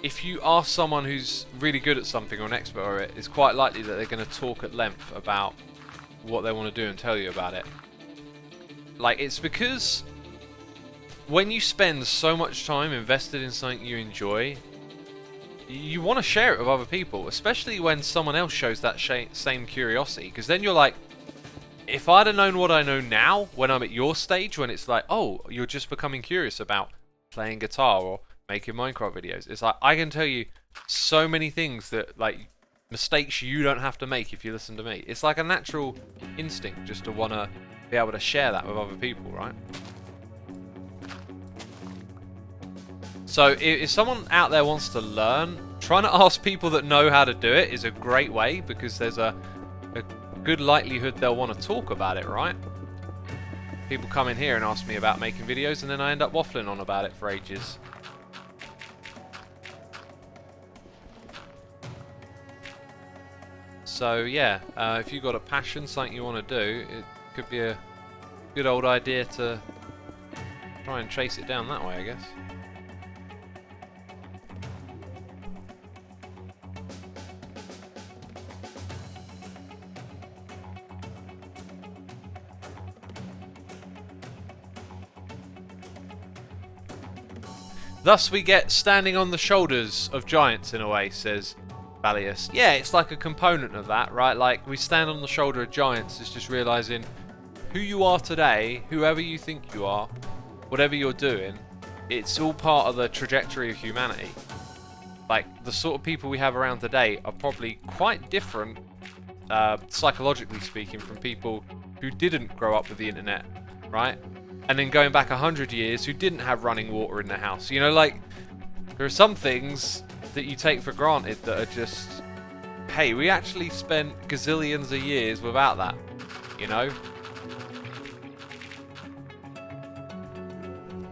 if you ask someone who's really good at something or an expert at it, it's quite likely that they're going to talk at length about what they want to do and tell you about it. Like, it's because when you spend so much time invested in something you enjoy, you want to share it with other people, especially when someone else shows that same curiosity, because then you're like, if I'd have known what I know now, when I'm at your stage, when it's like, oh, you're just becoming curious about playing guitar or making Minecraft videos, it's like, I can tell you so many things that, like, mistakes you don't have to make if you listen to me. It's like a natural instinct just to want to be able to share that with other people, right? So if someone out there wants to learn, trying to ask people that know how to do it is a great way, because there's a good likelihood they'll want to talk about it, right? People come in here and ask me about making videos, and then I end up waffling on about it for ages. So yeah, if you've got a passion, something you want to do, it could be a good old idea to Try and chase it down that way, I guess. Thus we get standing on the shoulders of giants in a way, says Valius. Yeah, it's like a component of that, right? Like, we stand on the shoulder of giants, it's just realising who you are today, whoever you think you are, whatever you're doing, it's all part of the trajectory of humanity. Like, the sort of people we have around today are probably quite different, psychologically speaking, from people who didn't grow up with the internet, right? And then going back 100 years who didn't have running water in their house. You know, like, there are some things that you take for granted that are just, hey, we actually spent gazillions of years without that, you know?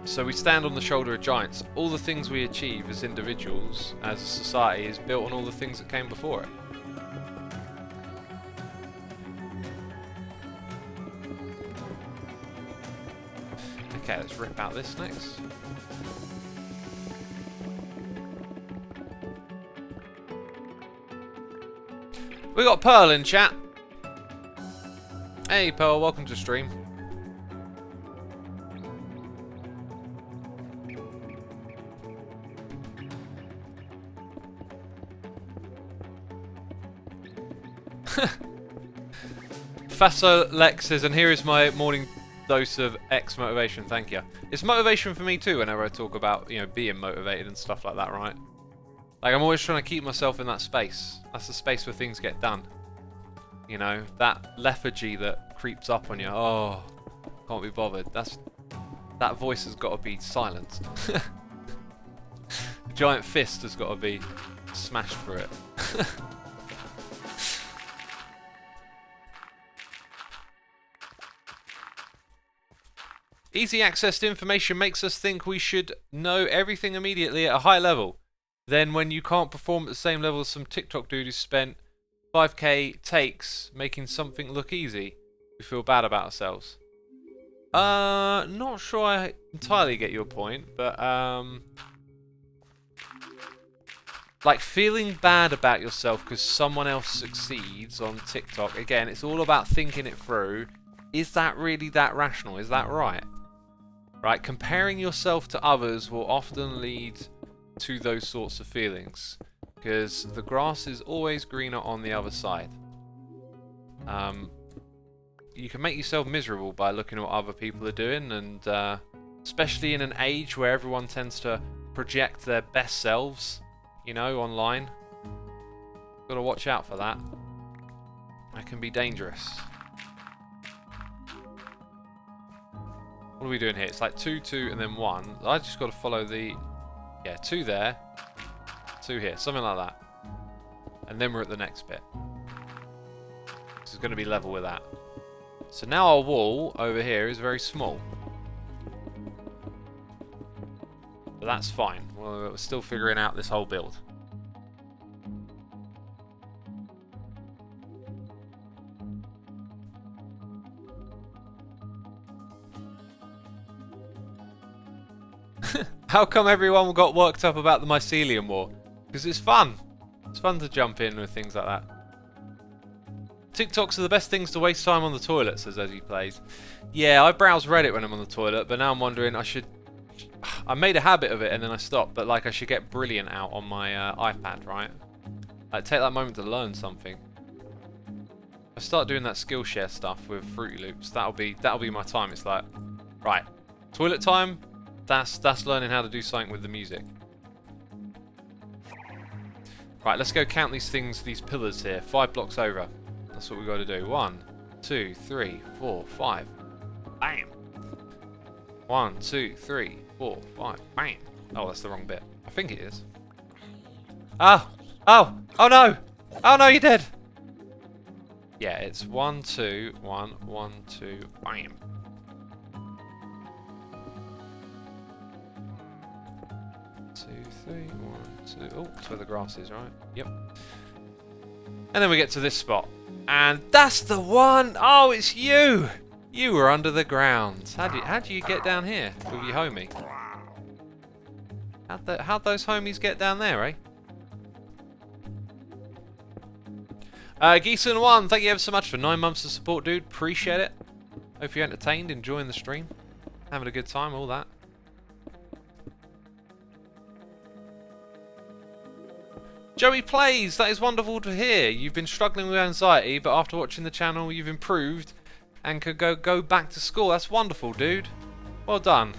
So we stand on the shoulder of giants. All the things we achieve as individuals, as a society, is built on all the things that came before it. Okay, let's rip out this next. We got Pearl in chat. Hey Pearl, welcome to stream. Faso Lex says, and here is my morning dose of X motivation, thank you. It's motivation for me too whenever I talk about, you know, being motivated and stuff like that, right? Like, I'm always trying to keep myself in that space. That's the space where things get done. You know, that lethargy that creeps up on you. Oh, can't be bothered. That voice has got to be silenced. The giant fist has got to be smashed through it. Easy access to information makes us think we should know everything immediately at a high level. Then when you can't perform at the same level as some TikTok dude who spent 5k takes making something look easy, we feel bad about ourselves. Not sure I entirely get your point, but like, feeling bad about yourself because someone else succeeds on TikTok, again, it's all about thinking it through. Is that really that rational? Is that right? Right, comparing yourself to others will often lead to those sorts of feelings, because the grass is always greener on the other side. You can make yourself miserable by looking at what other people are doing, and especially in an age where everyone tends to project their best selves, you know, online. Got to watch out for that. That can be dangerous. What are we doing here? It's like 2, 2, and then 1. I just got to follow the... Yeah, 2 there. 2 here. Something like that. And then we're at the next bit. This is going to be level with that. So now our wall over here is very small. But that's fine. We're still figuring out this whole build. How come everyone got worked up about the Mycelium War? Because it's fun. It's fun to jump in with things like that. TikToks are the best things to waste time on the toilet, says Ezzy Plays. Yeah, I browse Reddit when I'm on the toilet, but now I'm wondering I made a habit of it and then I stopped, but like, I should get Brilliant out on my iPad, right? Like, take that moment to learn something. I start doing that Skillshare stuff with Fruity Loops. That'll be my time. It's like, right, toilet time. That's learning how to do something with the music. Right, let's go count these things, these pillars here. 5 blocks over. That's what we've got to do. 1, 2, 3, 4, 5. Bam! 1, 2, 3, 4, 5. Bam! Oh, that's the wrong bit. I think it is. Oh! Oh! Oh no! Oh no, you're dead! Yeah, it's 1, 2, 1, 1, 2, bam. Oh, that's where the grass is, right? Yep. And then we get to this spot. And that's the one! Oh, it's you! You were under the ground. How do you get down here with your homie? How'd those homies get down there, eh? Geeson1, thank you ever so much for 9 months of support, dude. Appreciate it. Hope you're entertained, enjoying the stream, having a good time, all that. Joey Plays, that is wonderful to hear. You've been struggling with anxiety, but after watching the channel, you've improved and could go back to school. That's wonderful, dude. Well done.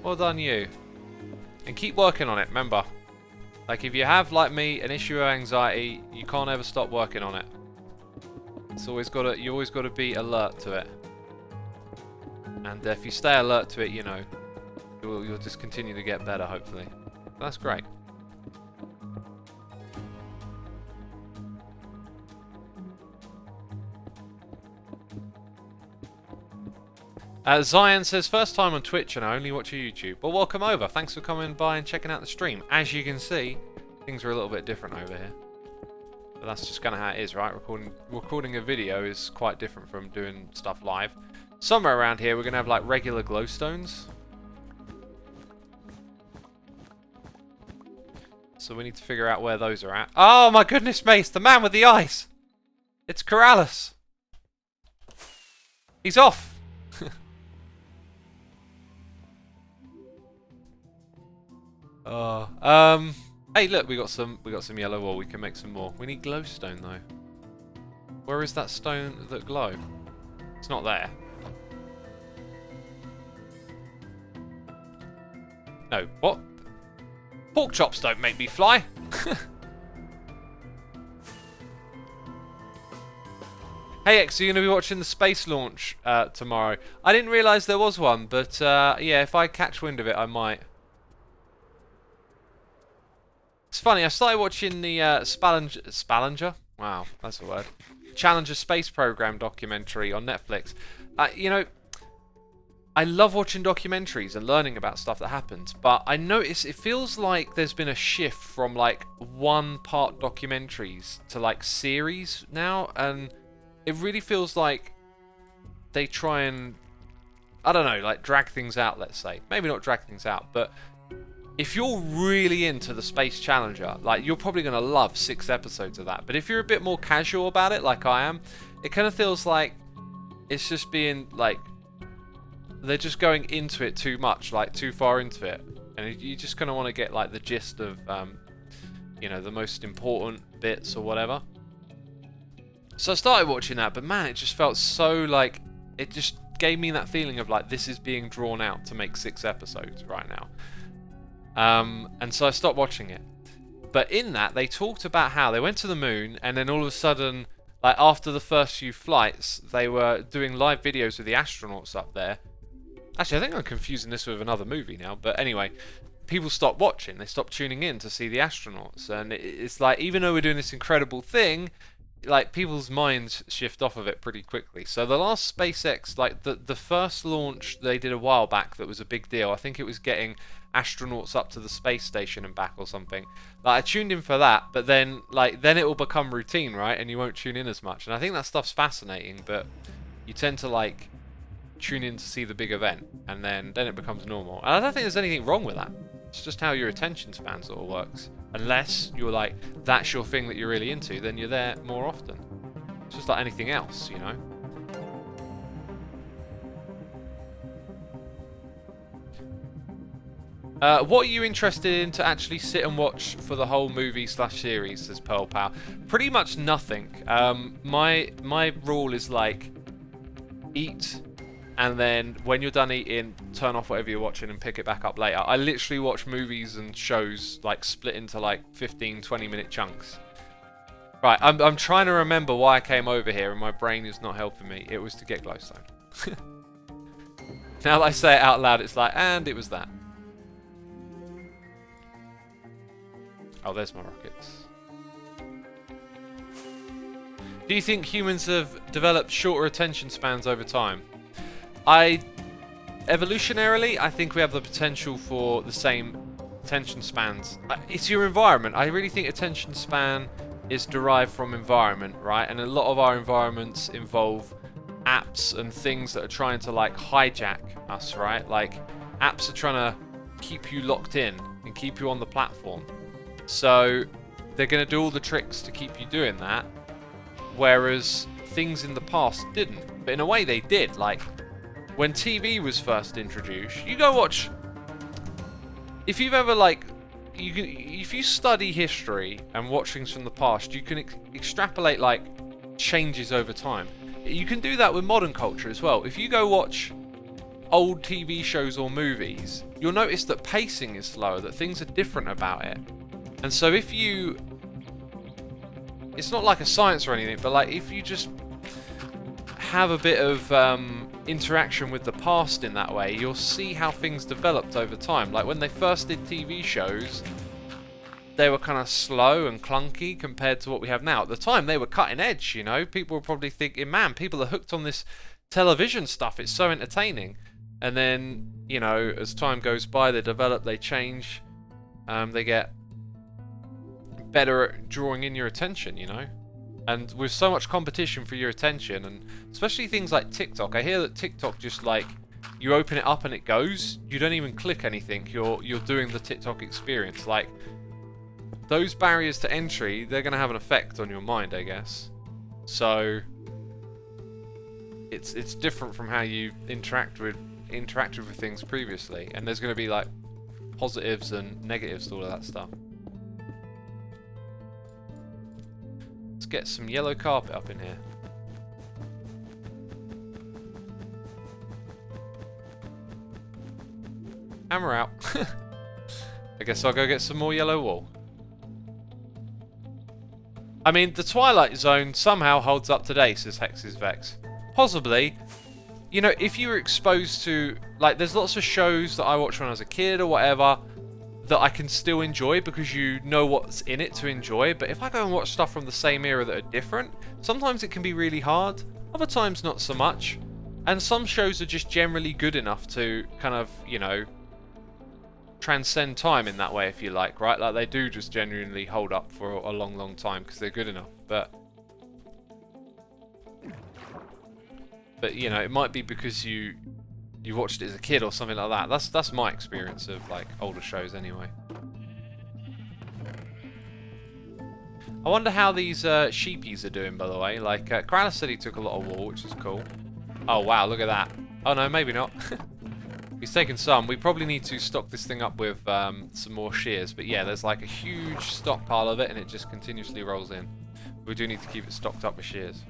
Well done, you. And keep working on it, remember. Like, if you have, like me, an issue of anxiety, you can't ever stop working on it. You always got to be alert to it. And if you stay alert to it, you know, you'll just continue to get better, hopefully. That's great. Zion says, first time on Twitch and I only watch your YouTube. Well, welcome over. Thanks for coming by and checking out the stream. As you can see, things are a little bit different over here. But that's just kind of how it is, right? Recording a video is quite different from doing stuff live. Somewhere around here, we're going to have like regular glowstones. So we need to figure out where those are at. Oh my goodness, Mace, the man with the ice. It's Corrales. He's off. Hey, look, we got some yellow ore. We can make some more. We need glowstone though. Where is that stone that glow? It's not there. No, what? Pork chops don't make me fly. Hey X, are you going to be watching the space launch tomorrow? I didn't realise there was one, but yeah, if I catch wind of it, I might. It's funny, I started watching the Spallinger? Wow, that's a word. Challenger Space Program documentary on Netflix. You know, I love watching documentaries and learning about stuff that happens, but I notice it feels like there's been a shift from like one-part documentaries to like series now, and it really feels like they try and, I don't know, like drag things out, let's say. Maybe not drag things out, but if you're really into the Space Challenger, like, you're probably going to love 6 episodes of that. But if you're a bit more casual about it, like I am, it kind of feels like it's just being, like, they're just going into it too much, like, too far into it. And you just kind of want to get, like, the gist of, you know, the most important bits or whatever. So I started watching that, but man, it just felt so, like, it just gave me that feeling of, like, this is being drawn out to make 6 episodes right now. And so I stopped watching it. But in that, they talked about how they went to the moon, and then all of a sudden, like after the first few flights, they were doing live videos with the astronauts up there. Actually, I think I'm confusing this with another movie now, but anyway, people stopped watching. They stopped tuning in to see the astronauts. And it's like, even though we're doing this incredible thing, like, people's minds shift off of it pretty quickly. So the last SpaceX, like the first launch they did a while back that was a big deal, I think it was getting astronauts up to the space station and back or something. Like, I tuned in for that, but then it will become routine, right? And you won't tune in as much. And I think that stuff's fascinating, but you tend to like tune in to see the big event, and then it becomes normal. And I don't think there's anything wrong with that. It's just how your attention span sort of works. Unless you're like, that's your thing that you're really into, then you're there more often. It's just like anything else, you know? What are you interested in to actually sit and watch for the whole movie/series, says Pearl Pal? Pretty much nothing. My rule is like, eat, and then when you're done eating, turn off whatever you're watching and pick it back up later. I literally watch movies and shows like split into like 15-20 minute chunks. Right, I'm trying to remember why I came over here, and my brain is not helping me. It was to get glowstone. Now that I say it out loud, it's like, and it was that. Oh, there's my rockets. Do you think humans have developed shorter attention spans over time? Evolutionarily, I think we have the potential for the same attention spans. It's your environment. I really think attention span is derived from environment, right? And a lot of our environments involve apps and things that are trying to like hijack us, right? Like apps are trying to keep you locked in and keep you on the platform. So they're going to do all the tricks to keep you doing that, whereas things in the past didn't. But in a way they did. Like when TV was first introduced, you go watch, if you've ever like, if you study history and watch things from the past, you can extrapolate like changes over time. You can do that with modern culture as well. If you go watch old TV shows or movies, you'll notice that pacing is slower, that things are different about it. And so if you, it's not like a science or anything, but like if you just have a bit of interaction with the past in that way, you'll see how things developed over time. Like when they first did TV shows, they were kind of slow and clunky compared to what we have now. At the time, they were cutting edge, you know. People were probably thinking, man, people are hooked on this television stuff. It's so entertaining. And then, you know, as time goes by, they develop, they change. They get better at drawing in your attention, you know. And with so much competition for your attention, and especially things like TikTok, I hear that TikTok just like, you open it up and it goes. You don't even click anything. You're doing the TikTok experience. Like, those barriers to entry, they're going to have an effect on your mind, I guess. So it's different from how you interacted with things previously, and there's going to be like positives and negatives to all of that stuff. Let's get some yellow carpet up in here. And we're out. I guess I'll go get some more yellow wool. I mean, the Twilight Zone somehow holds up today, says Hex's Vex. Possibly. You know, if you were exposed to, like, there's lots of shows that I watched when I was a kid or whatever that I can still enjoy because you know what's in it to enjoy. But if I go and watch stuff from the same era that are different, sometimes it can be really hard. Other times, not so much. And some shows are just generally good enough to kind of, you know, transcend time in that way, if you like, right? Like, they do just genuinely hold up for a long, long time because they're good enough. But you know, it might be because you watched it as a kid or something like that. That's my experience of like older shows anyway. I wonder how these sheepies are doing, by the way. Like Kralis said he took a lot of wool, which is cool. Oh wow, look at that. Oh no, maybe not. He's taken some. We probably need to stock this thing up with some more shears. But yeah, there's like a huge stockpile of it, and it just continuously rolls in. We do need to keep it stocked up with shears.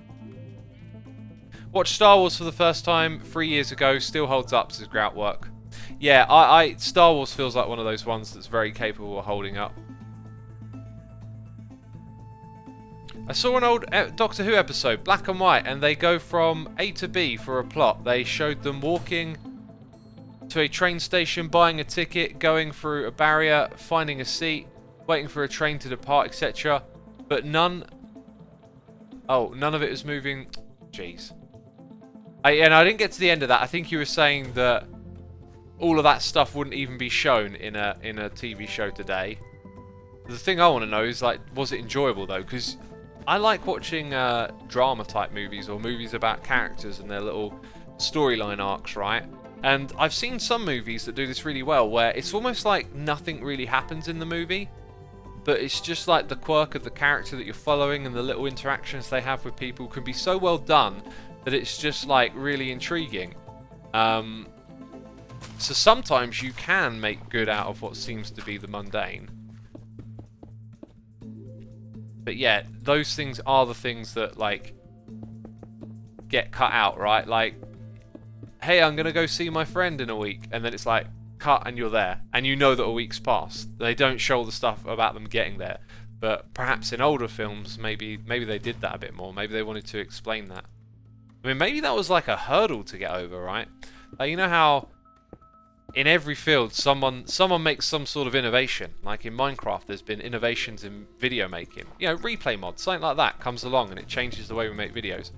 Watched Star Wars for the first time 3 years ago. Still holds up, says Groutwork. Yeah, Star Wars feels like one of those ones that's very capable of holding up. I saw an old Doctor Who episode, black and white, and they go from A to B for a plot. They showed them walking to a train station, buying a ticket, going through a barrier, finding a seat, waiting for a train to depart, etc. But none of it was moving. Jeez. And I didn't get to the end of that. I think you were saying that all of that stuff wouldn't even be shown in a TV show today. The thing I want to know is, like, was it enjoyable though? Because I like watching drama type movies or movies about characters and their little storyline arcs, right? And I've seen some movies that do this really well, where it's almost like nothing really happens in the movie, but it's just like the quirk of the character that you're following and the little interactions they have with people can be so well done that it's just like really intriguing. So sometimes you can make good out of what seems to be the mundane. But yeah, those things are the things that like get cut out, right? Like, hey, I'm gonna go see my friend in a week, and then it's like cut and you're there, and you know that a week's passed. They don't show the stuff about them getting there, but perhaps in older films, maybe they did that a bit more. Maybe they wanted to explain that. I mean, maybe that was like a hurdle to get over, right? Like, you know how in every field someone makes some sort of innovation. Like in Minecraft, there's been innovations in video making. You know, replay mods, something like that comes along and it changes the way we make videos.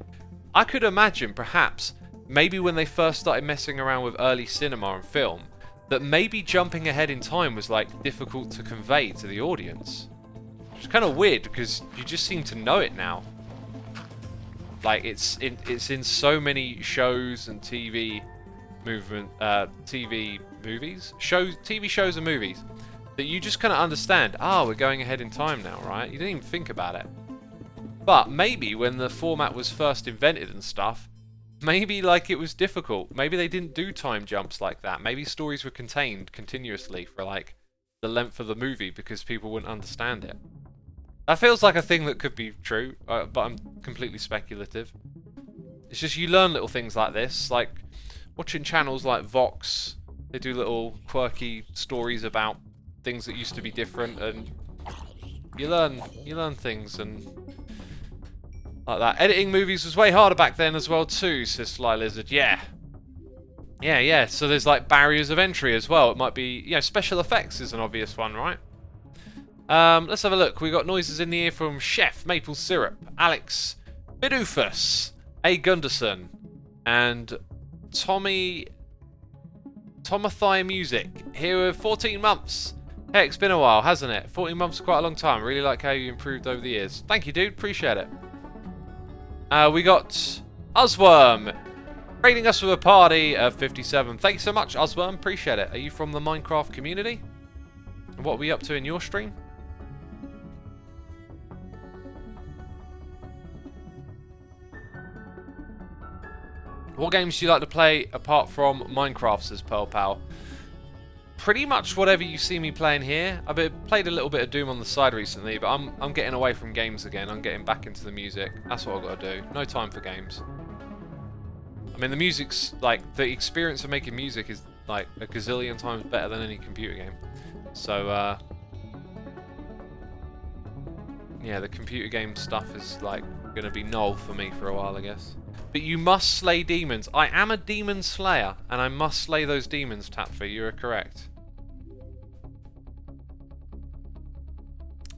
I could imagine perhaps maybe when they first started messing around with early cinema and film, that maybe jumping ahead in time was like difficult to convey to the audience. Which is kind of weird because you just seem to know it now. Like it's in so many shows and TV TV movies, TV shows and movies that you just kind of understand. Ah, we're going ahead in time now, right? You didn't even think about it. But maybe when the format was first invented and stuff, maybe like it was difficult. Maybe they didn't do time jumps like that. Maybe stories were contained continuously for like the length of the movie because people wouldn't understand it. That feels like a thing that could be true, but I'm completely speculative. It's just you learn little things like this, like watching channels like Vox. They do little quirky stories about things that used to be different, and you learn things and like that. Editing movies was way harder back then as well too, says Sly Lizard. Yeah. So there's like barriers of entry as well. It might be, special effects is an obvious one, right? Let's have a look. We got noises in the ear from Chef Maple Syrup, Alex Bidufus, A. Gunderson, and Tomathai Music. Here with 14 months. Hey, it's been a while, hasn't it? 14 months is quite a long time. Really like how you improved over the years. Thank you, dude. Appreciate it. We got Ozworm raiding us with a party of 57. Thank you so much, Ozworm. Appreciate it. Are you from the Minecraft community? And what are we up to in your stream? What games do you like to play apart from Minecraft, says Pearl Pal? Pretty much whatever you see me playing here. I've played a little bit of Doom on the side recently, but I'm getting away from games again. I'm getting back into the music. That's what I've got to do. No time for games. I mean, the music's like, the experience of making music is like a gazillion times better than any computer game. So, yeah, the computer game stuff is like going to be null for me for a while, I guess. But you must slay demons. I am a demon slayer, and I must slay those demons, Tapfer. You are correct.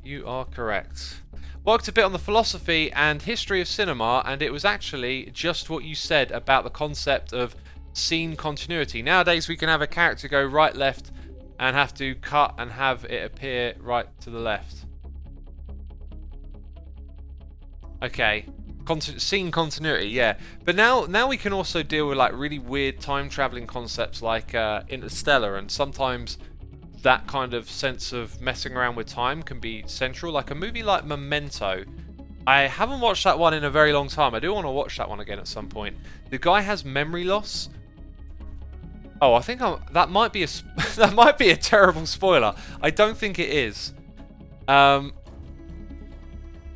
You are correct. Worked a bit on the philosophy and history of cinema, and it was actually just what you said about the concept of scene continuity. Nowadays, we can have a character go right, left, and have to cut and have it appear right to the left. Okay. Scene continuity, yeah. But now we can also deal with like really weird time traveling concepts like Interstellar, and sometimes that kind of sense of messing around with time can be central. Like a movie like Memento. I haven't watched that one in a very long time. I do want to watch that one again at some point. The guy has memory loss. Oh, I think that might be that might be a terrible spoiler. I don't think it is.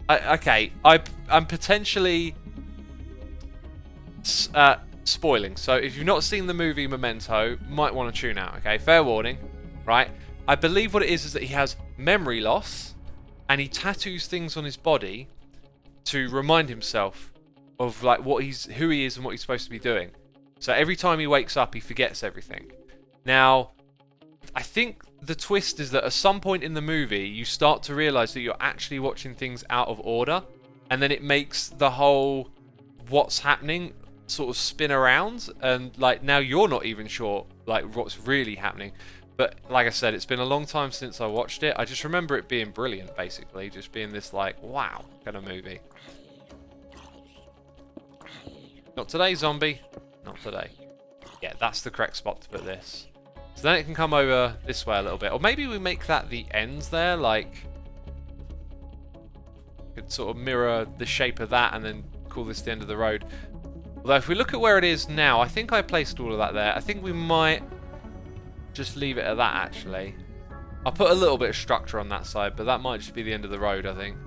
Okay, I'm potentially spoiling. So if you've not seen the movie Memento, might want to tune out. Okay, fair warning, right? I believe what it is that he has memory loss, and he tattoos things on his body to remind himself of like who he is and what he's supposed to be doing. So every time he wakes up, he forgets everything. Now, I think the twist is that at some point in the movie, you start to realize that you're actually watching things out of order, and then it makes the whole what's happening sort of spin around, and like now you're not even sure like what's really happening. But like I said, it's been a long time since I watched it. I just remember it being brilliant, basically, just being this like wow kind of movie. Not today, zombie. Not today. Yeah, that's the correct spot to put this. So then it can come over this way a little bit. Or maybe we make that the ends there, like... Could sort of mirror the shape of that and then call this the end of the road. Although if we look at where it is now, I think I placed all of that there. I think we might just leave it at that, actually. I'll put a little bit of structure on that side, but that might just be the end of the road, I think.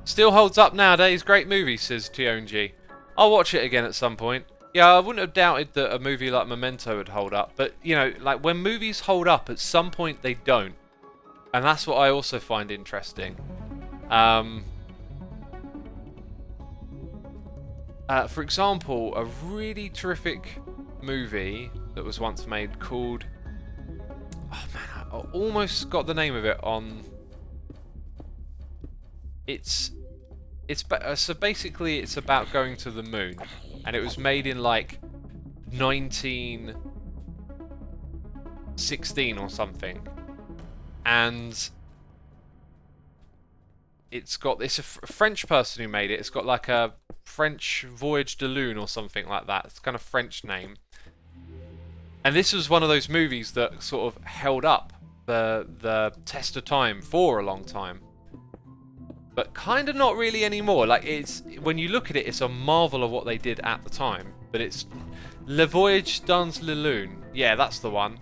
Still holds up nowadays. Great movie, says Tionji. I'll watch it again at some point. Yeah, I wouldn't have doubted that a movie like Memento would hold up. But, you know, like when movies hold up, at some point they don't. And that's what I also find interesting. For example, a really terrific movie that was once made called... Oh man, I almost got the name of it on... So basically it's about going to the moon, and it was made in like 1916 or something. and it's a French person who made it. It's got like a French Voyage de Lune or something like that. It's kind of French name. And this was one of those movies that sort of held up the test of time for a long time. But kind of not really anymore. Like, it's, when you look at it, it's a marvel of what they did at the time. But it's Le Voyage dans la Lune. Yeah, that's the one.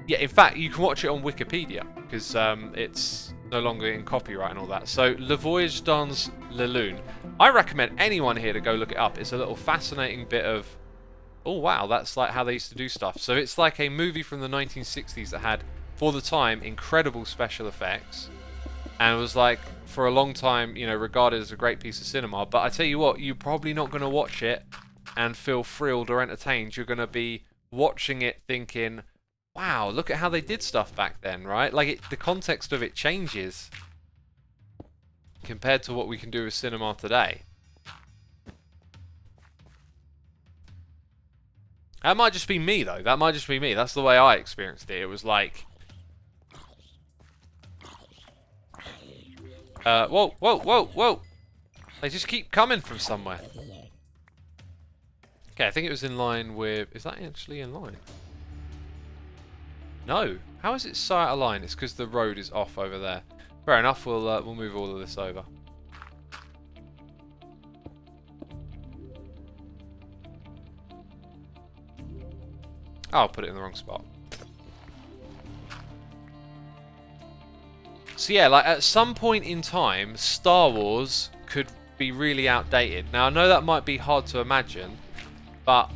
Yeah, in fact, you can watch it on Wikipedia because it's no longer in copyright and all that. So, Le Voyage dans la Lune. I recommend anyone here to go look it up. It's a little fascinating bit of... Oh, wow, that's like how they used to do stuff. So, it's like a movie from the 1960s that had, for the time, incredible special effects. And it was like, for a long time, you know, regarded as a great piece of cinema. But I tell you what, you're probably not going to watch it and feel thrilled or entertained. You're going to be watching it thinking, wow, look at how they did stuff back then, right? Like, the context of it changes compared to what we can do with cinema today. That might just be me, though. That might just be me. That's the way I experienced it. It was like... whoa, whoa, whoa, whoa! They just keep coming from somewhere. Okay, I think it was in line with... Is that actually in line? No. How is it so out of line? It's because the road is off over there. Fair enough, we'll move all of this over. Oh, I'll put it in the wrong spot. So yeah, like at some point in time, Star Wars could be really outdated. Now I know that might be hard to imagine, but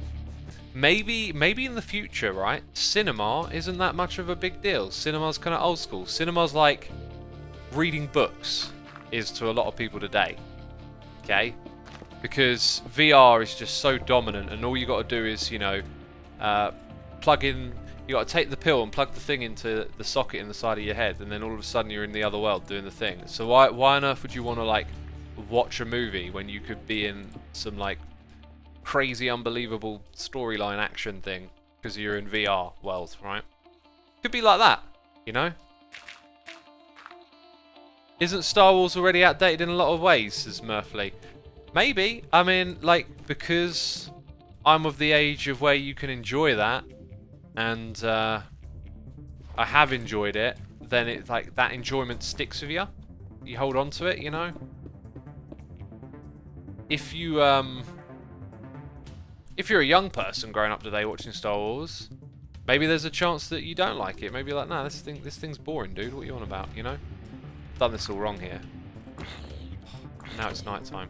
maybe in the future, right? Cinema isn't that much of a big deal. Cinema's kind of old school. Cinema's like reading books is to a lot of people today. Okay? Because VR is just so dominant, and all you got to do is, you know, plug in. You got to take the pill and plug the thing into the socket in the side of your head, and then all of a sudden you're in the other world doing the thing. So why on earth would you want to like watch a movie when you could be in some like crazy, unbelievable storyline action thing because you're in VR world, right? Could be like that, you know? Isn't Star Wars already outdated in a lot of ways, says Murphley? Maybe. I mean, like, because I'm of the age of where you can enjoy that, and I have enjoyed it, then it's like that enjoyment sticks with you. You hold on to it, you know? If you're a young person growing up today watching Star Wars, maybe there's a chance that you don't like it. Maybe you're like, nah, this thing's boring, dude. What are you on about, you know? Done this all wrong here. Now it's night time.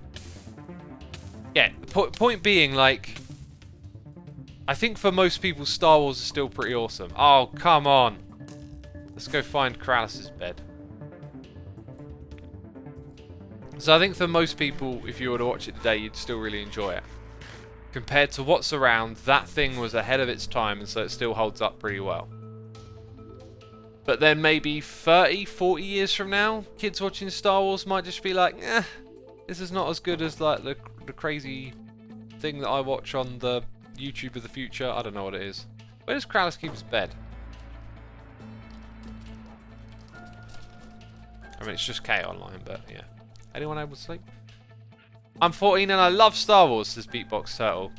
Yeah, the point being, like, I think for most people, Star Wars is still pretty awesome. Oh, come on. Let's go find Corrales' bed. So I think for most people, if you were to watch it today, you'd still really enjoy it. Compared to what's around, that thing was ahead of its time, and so it still holds up pretty well. But then maybe 30, 40 years from now, kids watching Star Wars might just be like, eh, this is not as good as like the crazy thing that I watch on the YouTube of the future. I don't know what it is. Where does Corrales keep his bed? I mean, it's just K online, but yeah. Anyone able to sleep? I'm 14 and I love Star Wars, says Beatbox Turtle.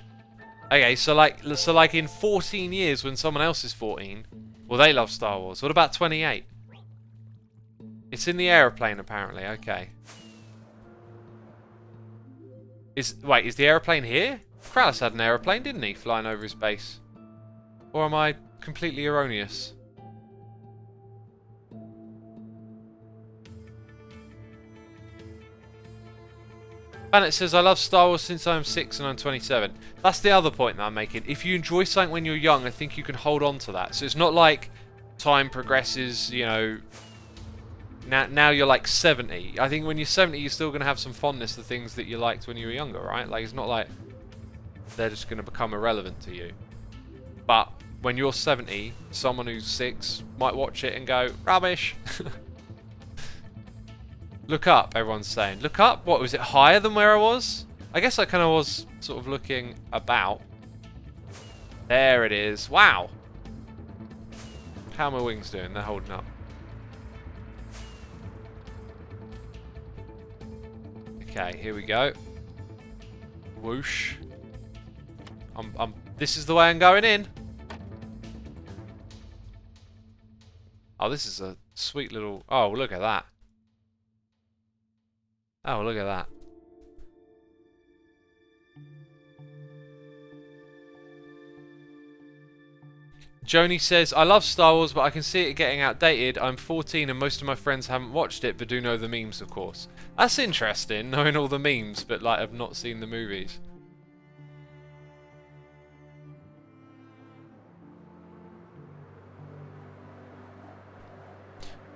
Okay, so like in 14 years when someone else is 14, well, they love Star Wars. What about 28? It's in the aeroplane, apparently. Okay. Wait, is the aeroplane here? Corrales had an aeroplane, didn't he? Flying over his base. Or am I completely erroneous? Planet says, I love Star Wars since I'm 6 and I'm 27. That's the other point that I'm making. If you enjoy something when you're young, I think you can hold on to that. So it's not like time progresses, you know, now you're like 70. I think when you're 70, you're still going to have some fondness for things that you liked when you were younger, right? Like, it's not like they're just going to become irrelevant to you. But when you're 70, someone who's 6 might watch it and go, rubbish. Look up, everyone's saying. Look up? What, was it higher than where I was? I guess I kind of was sort of looking about. There it is. Wow. How are my wings doing? They're holding up. Okay, here we go. Whoosh. This is the way I'm going in. Oh, this is a sweet little... Oh, look at that. Oh, look at that. Joni says, I love Star Wars, but I can see it getting outdated. I'm 14 and most of my friends haven't watched it, but do know the memes, of course. That's interesting, knowing all the memes, but like I've not seen the movies.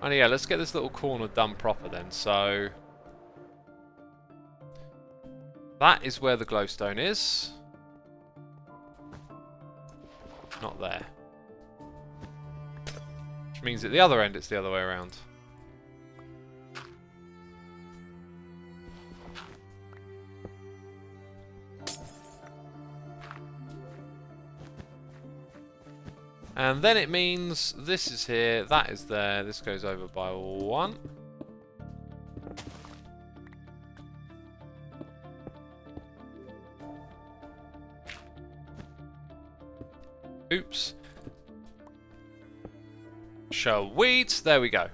And yeah, let's get this little corner done proper then. So that is where the glowstone is. Not there. Which means at the other end it's the other way around. And then it means this is here, that is there, this goes over by 1. Oops. Sweet, there we go.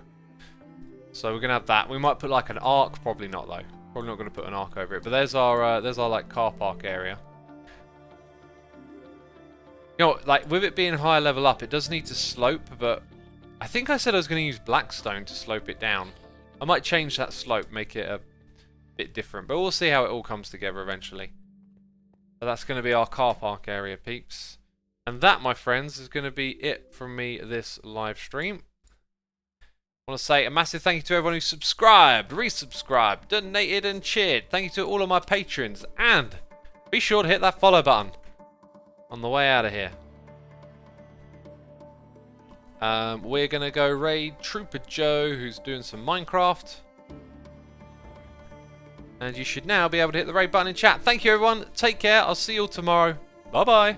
So we're gonna have that. We might put like an arc, probably not though. Probably not gonna put an arc over it. But there's our like car park area. You know, like with it being higher level up, it does need to slope, but I think I said I was going to use Blackstone to slope it down. I might change that slope, make it a bit different, but we'll see how it all comes together eventually. So that's going to be our car park area, peeps. And that, my friends, is going to be it from me this live stream. I want to say a massive thank you to everyone who subscribed, resubscribed, donated and cheered. Thank you to all of my patrons, and be sure to hit that follow button on the way out of here. We're going to go raid Trooper Joe, who's doing some Minecraft. And you should now be able to hit the raid button in chat. Thank you, everyone. Take care. I'll see you all tomorrow. Bye-bye.